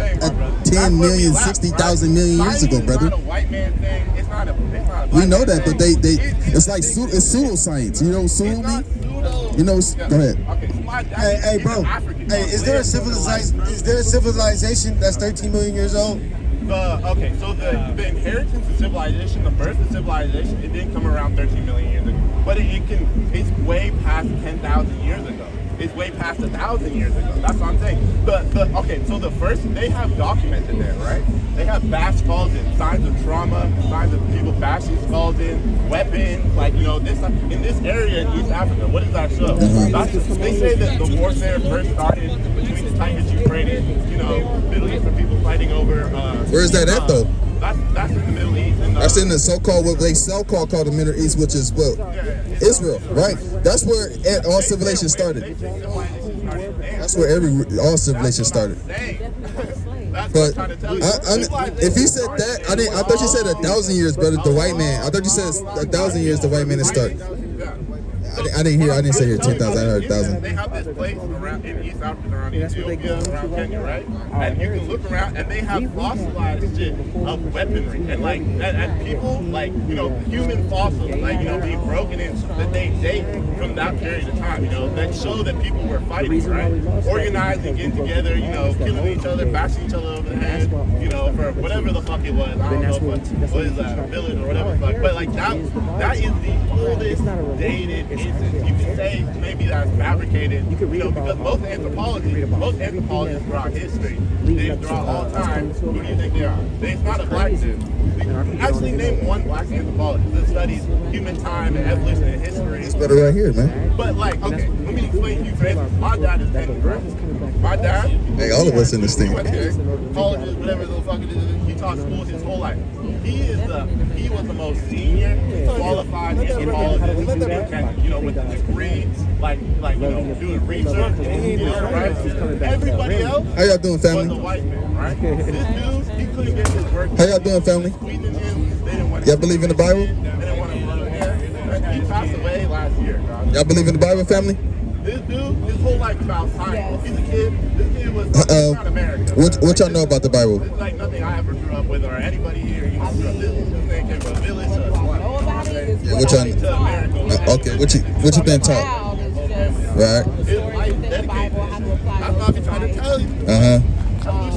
10 million, 60,000 million years ago, brother. It's not a white man thing. It's not a We know that, but it's like it's pseudoscience. You know what pseudo mean? You know, go ahead. Hey, bro. Hey, is there a civilization that's 13 million years old? So the inheritance of civilization, the birth of civilization, it didn't come around 13 million years ago, but it's way past 10,000 years ago. It's way past 1,000 years ago. That's what I'm saying. So the first, they have documented there, right? They have bash skulls in, signs of trauma, signs of people bashing skulls in, weapons, like, you know, this in this area in East Africa. What does that show? They say that the warfare first started between the Tigris, Euphrates, you know, Middle Eastern people fighting over. Where's that at though? That's in the Middle East. That's in the so-called, what they called the Middle East, which is what? Israel, right? That's where all civilization started. That's where all civilization started. But if he said that, I thought you said 1,000 years, brother. The white man. I thought you said 1,000 years. The white man is started. I didn't hear. I didn't say here 10,000. I heard 1,000. They have this place around in East Africa, around Ethiopia, around Kenya, right? And you can look around, and they have fossilized shit of weaponry, and like, and people like, you know, human fossils, like, you know, being broken in that they date from that period of time, you know, that show that people were fighting, right? Organizing, getting together, you know, killing each other, bashing each other over the head, you know, for whatever the fuck it was. I don't know what is that, a village or whatever the fuck. But like that is the oldest dated instance. You could say maybe that's fabricated, you know, because most anthropologists throughout history, throughout all time, who do you think they are? It's not a black dude. Actually, name one black anthropologist that studies human time and evolution and history. It's better right here, man. But like, okay, let me explain to you, Francis. My dad is Penny, right? My dad. Hey, all of us in this thing. He went to colleges, whatever the fuck it is. He taught school his whole life. He was the most senior, qualified anthropologist in Kenya. You know, with the degree, like you know, doing research. You know, right? Everybody else. How y'all doing, family? Was a white man, right? This dude, he couldn't get his work. How y'all doing, family? Y'all believe in the Bible? He passed away last year. Y'all believe in the Bible, family? This dude, his whole life about science. He's a kid. This kid was not America. What y'all know about the Bible? It's like nothing I ever grew up with, or anybody here. You know, this thing came from a village to a swamp. Yeah, what y'all? Okay, what you been taught? Right. His life dedicated. That's what I'm trying to tell you.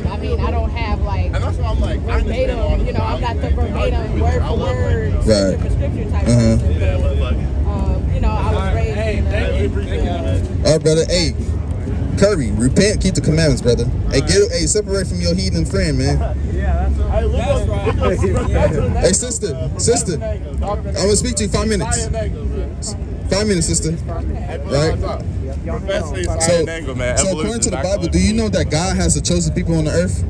I mean, I don't have like and that's why I'm like, verbatim, you know, I'm not the verbatim word for word, right. scripture for scripture type person. Yeah, but like, You know, I was raised in All right, brother. Hey, Curry, repent, keep the commandments, brother. Hey, separate from your heathen friend, man. Yeah, that's right. Hey, sister, I'm gonna speak to you 5 minutes. 5 minutes, sister. Right? So according to the Bible, do you know that God has a chosen people on the earth?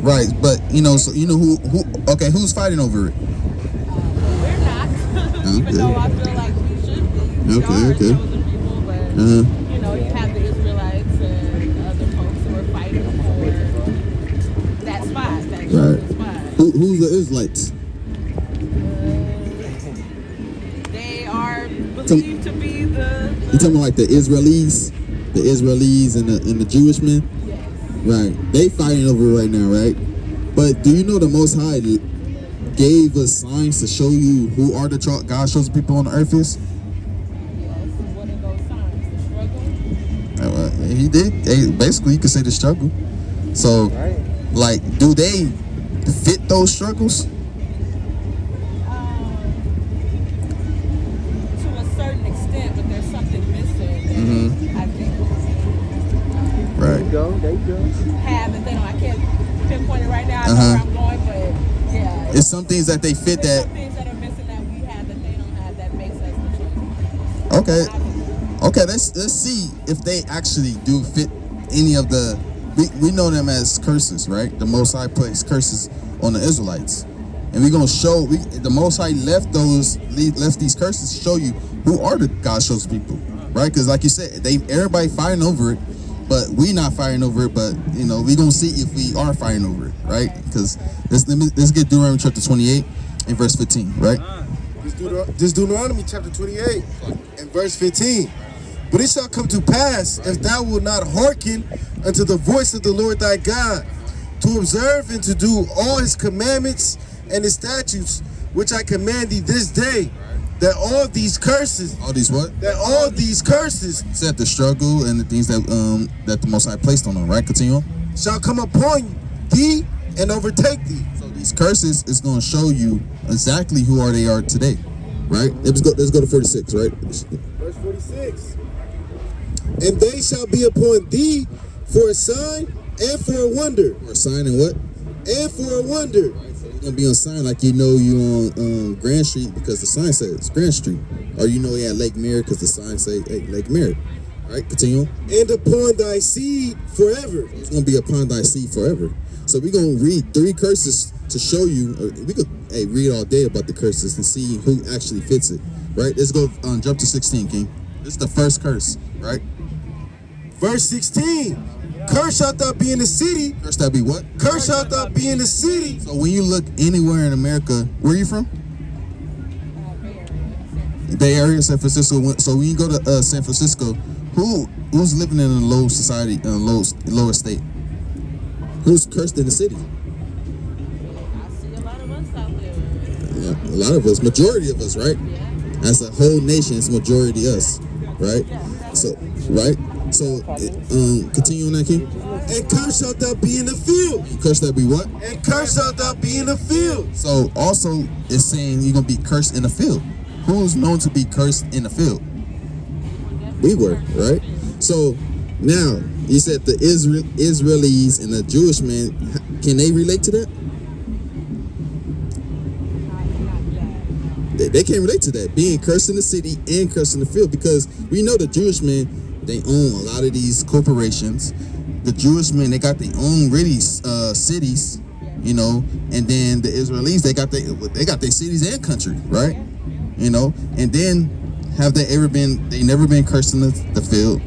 Right, but you know, so you know who? Okay, who's fighting over it? We're not. Even though I feel like we should be. Okay. Chosen people, but you know, you have the Israelites and other folks who are fighting for that spot, that chosen spot. Who's the Israelites? They are believed to be the You talking about like the Israelis and the Jewish men? yes. Right, they fighting over it right now, right? But do you know the Most High gave us signs to show you who are the God's chosen people on the earth is? Yes. What are those signs? The struggle? He did. Basically, you could say the struggle. So, like, do they fit those struggles? To a certain extent, but there's something missing. I think. Right. There you go. Have that they don't. I can't pinpoint it right now. I know where I'm going, but yeah. It's some things that they fit There's that. some things that are missing that we have that they don't have that makes us the chosen. Okay, let's see if they actually do fit any of the. We know them as curses, right? The Most High placed curses on the Israelites, and we're gonna show the Most High left these curses to show you who are the God's chosen people, right? Because like you said, everybody fighting over it, but we not fighting over it. But you know, we gonna see if we are fighting over it, right? Because let's get Deuteronomy chapter 28 and verse 15, right? This Deuteronomy chapter 28 and verse 15. But it shall come to pass, if thou wilt not hearken unto the voice of the Lord thy God, to observe and to do all his commandments and his statutes, which I command thee this day, that all these curses, All these what? that all these curses Said the struggle and the things that the Most High placed on them, right? Continue on. shall come upon thee and overtake thee. So these curses is going to show you exactly who they are today, right? Let's go to 46, right? Verse 46. And they shall be upon thee for a sign and for a wonder. For a sign and what? And for a wonder. So you're going to be on sign like you know you on Grand Street because the sign says Grand Street. Or you know you at Lake Merritt because the sign say, hey, Lake Merritt. All right, continue on. And upon thy seed forever. It's going to be upon thy seed forever. So we're going to read 3 curses to show you. We could read all day about the curses and see who actually fits it, right? Let's go jump to 16, King. This is the first curse, right? Verse 16. Cursed shalt thou be in the city. Cursed that be what? Cursed shalt thou be in the city. So when you look anywhere in America, where are you from? Bay Area, San Francisco. So when you go to San Francisco, who's living in a low society, lower state? Who's cursed in the city? I see a lot of us out there. Yeah, a lot of us, majority of us, right? Yeah. As a whole nation, it's majority us, right? So, right? So, continue on that, King. And cursed shalt thou be in the field. Cursed that be what? And cursed shalt thou be in the field. So, also, it's saying you're gonna be cursed in the field. Who's known to be cursed in the field? We were, right? So, now you said the Israelis and the Jewish man. Can they relate to that? They can't relate to that, being cursed in the city and cursed in the field, because we know the Jewish men, they own a lot of these corporations. The Jewish men, they got their own really cities, you know, and then the Israelis, they got their cities and country, right? You know, and then have they never been cursed in the field,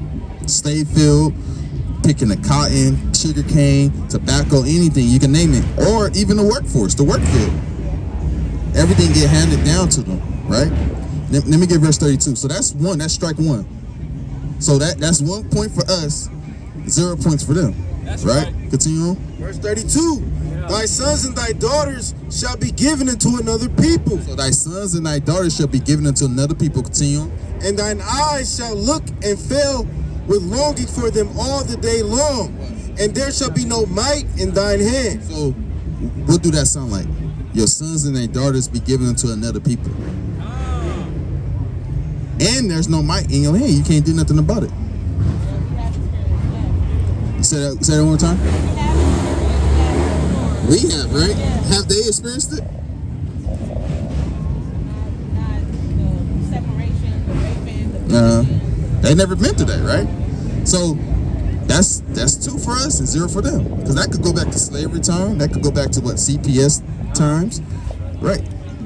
slave field, picking the cotton, sugar cane, tobacco, anything, you can name it, or even the workforce, the work field. Everything get handed down to them, right? Let me get verse 32. So that's strike one. So that's 1 point for us, 0 points for them. That's right? right. Continue on. Verse 32. Thy sons and thy daughters shall be given unto another people. So thy sons and thy daughters shall be given unto another people. Continue on. And thine eyes shall look and fail with longing for them all the day long. And there shall be no might in thine hand. So what do that sound like? Your sons and their daughters be given unto another people. And there's no might in your hand. You can't do nothing about it. Say that one more time. We have, right? Have they experienced it? They never been through that, right? So that's 2 for us and 0 for them. Because that could go back to slavery time. That could go back to what, CPS times, right?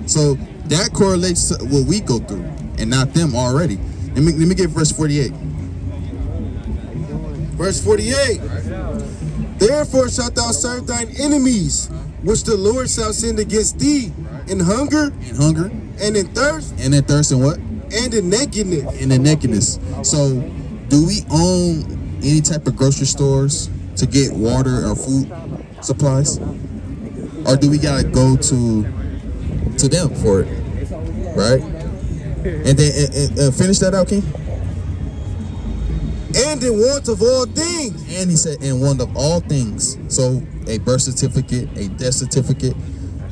So that correlates to what we go through and not them already. Let me get verse 48. Verse 48. Therefore shalt thou serve thine enemies, which the Lord shall send against thee, in hunger, and in thirst, and what? And in nakedness. And in nakedness. So, do we own any type of grocery stores to get water or food supplies, or do we gotta go to them for it, right? And then finish that out, King. And in want of all things. And he said, in want of all things. So, a birth certificate, a death certificate,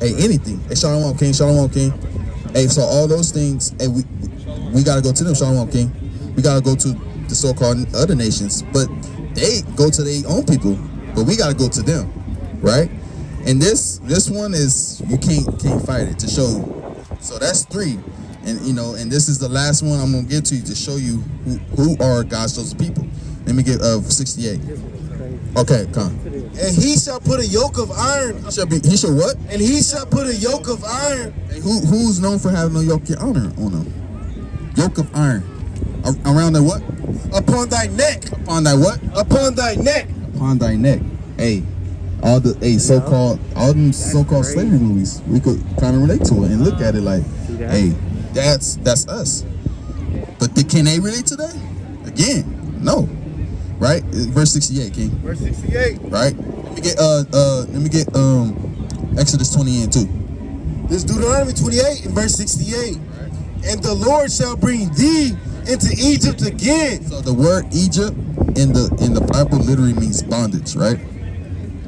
anything. Hey, Shalom, King. Shalom, King. Hey, so all those things, hey, we got to go to them, Shalom, King. We got to go to the so-called other nations. But they go to their own people. But we got to go to them, right? And this one is, you can't fight it, to show you. So that's 3. And and this is the last one I'm gonna give to you to show you who are God's chosen people. Let me get 68. Okay, come. And he shall put a yoke of iron. He shall what? And he shall put a yoke of iron. And who's known for having a yoke of iron on them? Yoke of iron. Around their what? Upon thy neck. Upon thy what? Upon thy neck. Upon thy neck. Hey, all them so-called slavery movies, we could kind of relate to it and look at it like, hey, that's us. But can they relate to that? Again, no. Right? Verse 68, King. Verse 68. Right? Let me get Exodus 20 and 2. This is Deuteronomy 28 and verse 68. And the Lord shall bring thee into Egypt again. So the word Egypt in the Bible literally means bondage, right?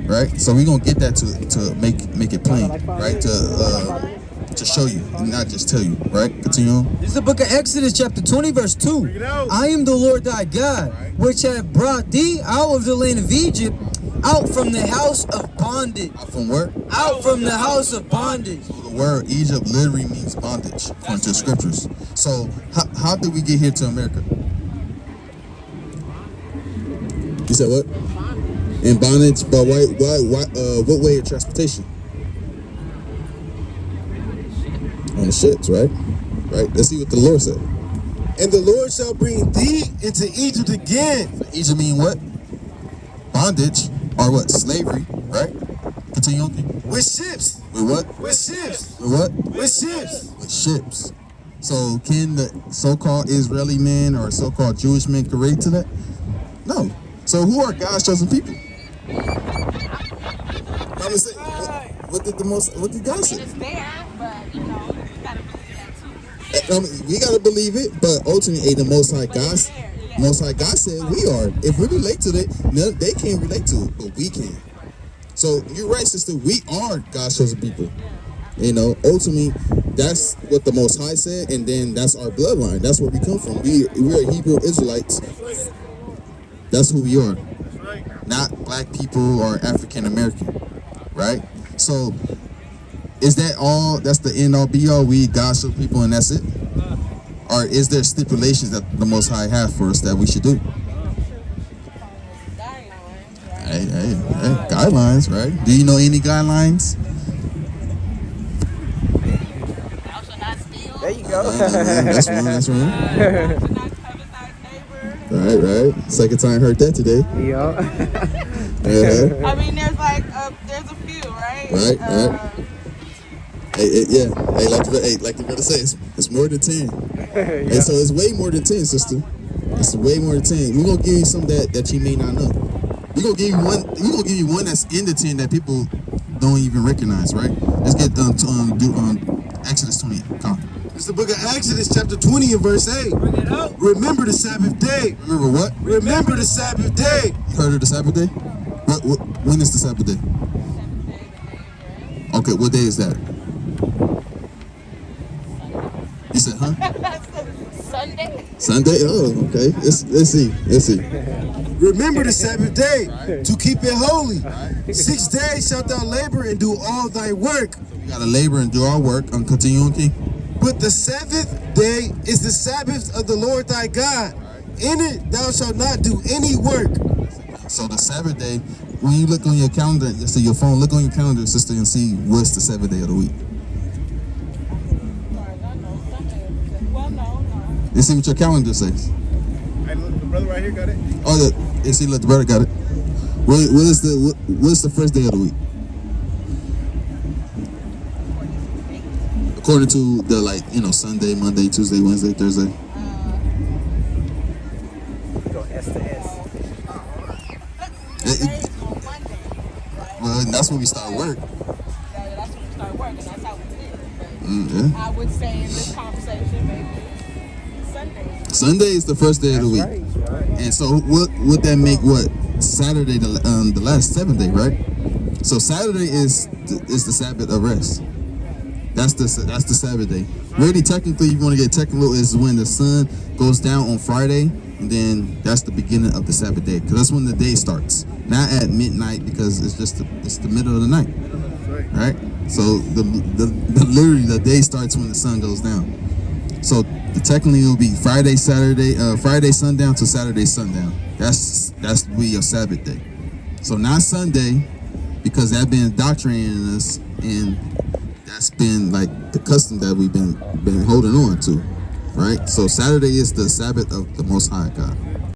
Right? So we're gonna get that to make it plain, right? To show you and not just tell you, right? Continue on. This is the book of Exodus, chapter 20, verse 2. I am the Lord thy God, which have brought thee out of the land of Egypt, out from the house of bondage. Out from where? Out from the house of bondage. So the word Egypt literally means bondage, according to the scriptures. So how did we get here to America? You said what? In bondage, but why? What way of transportation? On the ships, right? Right. Let's see what the Lord said. And the Lord shall bring thee into Egypt again. So Egypt mean what? Bondage or what? Slavery, right? Continue on. With ships. With what? With ships. With what? With ships. With ships. So can the so-called Israeli men or so-called Jewish men relate to that? No. So who are God's chosen people? I'm say, what did God say? It's there, but you know, you gotta believe that too. We gotta believe it, but ultimately, the Most High But God, it's there, yeah. Most High God said we are. If we relate to it, no, they can't relate to it, but we can. So you're right, sister. We are God's chosen people. You know, ultimately, that's what the Most High said, and then that's our bloodline. That's where we come from. We're Hebrew Israelites. That's who we are. Not black people or African American, right? So, is that all? That's the end all be all. We God's chosen people, and that's it. Or is there stipulations that the Most High have for us that we should do? Hey, guidelines, right? Do you know any guidelines? Thou shalt not steal. There you go. That's one. That's one. Thou shalt not covet thy neighbor. Right. Second time heard that today. Yeah. Yeah. I mean, there's like there's a few, right? Right. Yeah. Like the brother says, it's more than 10. And so it's way more than 10, sister. It's way more than 10. We're gonna give you some that you may not know. We're gonna give you one. We're gonna give you one that's in the 10 that people don't even recognize, right? Let's get do Exodus 20. Come on. It's the book of Exodus, chapter 20 and verse 8. Remember the Sabbath day. Remember what? Remember the Sabbath day. You heard of the Sabbath day? When is the Sabbath day? Okay, what day is that? You said, huh? Sunday. Sunday? Oh, okay. Let's see. Remember the Sabbath day to keep it holy. 6 days shalt thou labor and do all thy work. We gotta labor and do our work. Continue on, King. But the seventh day is the Sabbath of the Lord thy God. In it thou shalt not do any work. So the Sabbath day, when you look on your calendar, so your phone, look on your calendar, sister, and see what's the Sabbath day of the week. Well, no. You see what your calendar says. Hey, look, the brother right here got it. Oh yeah, you see, look, the brother got it. What's the first day of the week? According to the Sunday, Monday, Tuesday, Wednesday, Thursday. Go S to S. Well, that's when we start work. That's when we start working. That's how we live. Yeah. I would say in this conversation, maybe it's Sunday. Sunday is the first day of the week. Right. And so what would that make Saturday the last seventh day, right? So Saturday is the Sabbath of rest. That's the Sabbath day. Really, technically, you want to get technical, is when the sun goes down on Friday, and then that's the beginning of the Sabbath day, because that's when the day starts. Not at midnight, because it's the middle of the night, right? So literally the day starts when the sun goes down. So technically, it will be Friday sundown to Saturday sundown. That's your Sabbath day. So not Sunday, because that's been indoctrinated in us, and that's been like the custom that we've been holding on to, right? So Saturday is the Sabbath of the Most High God.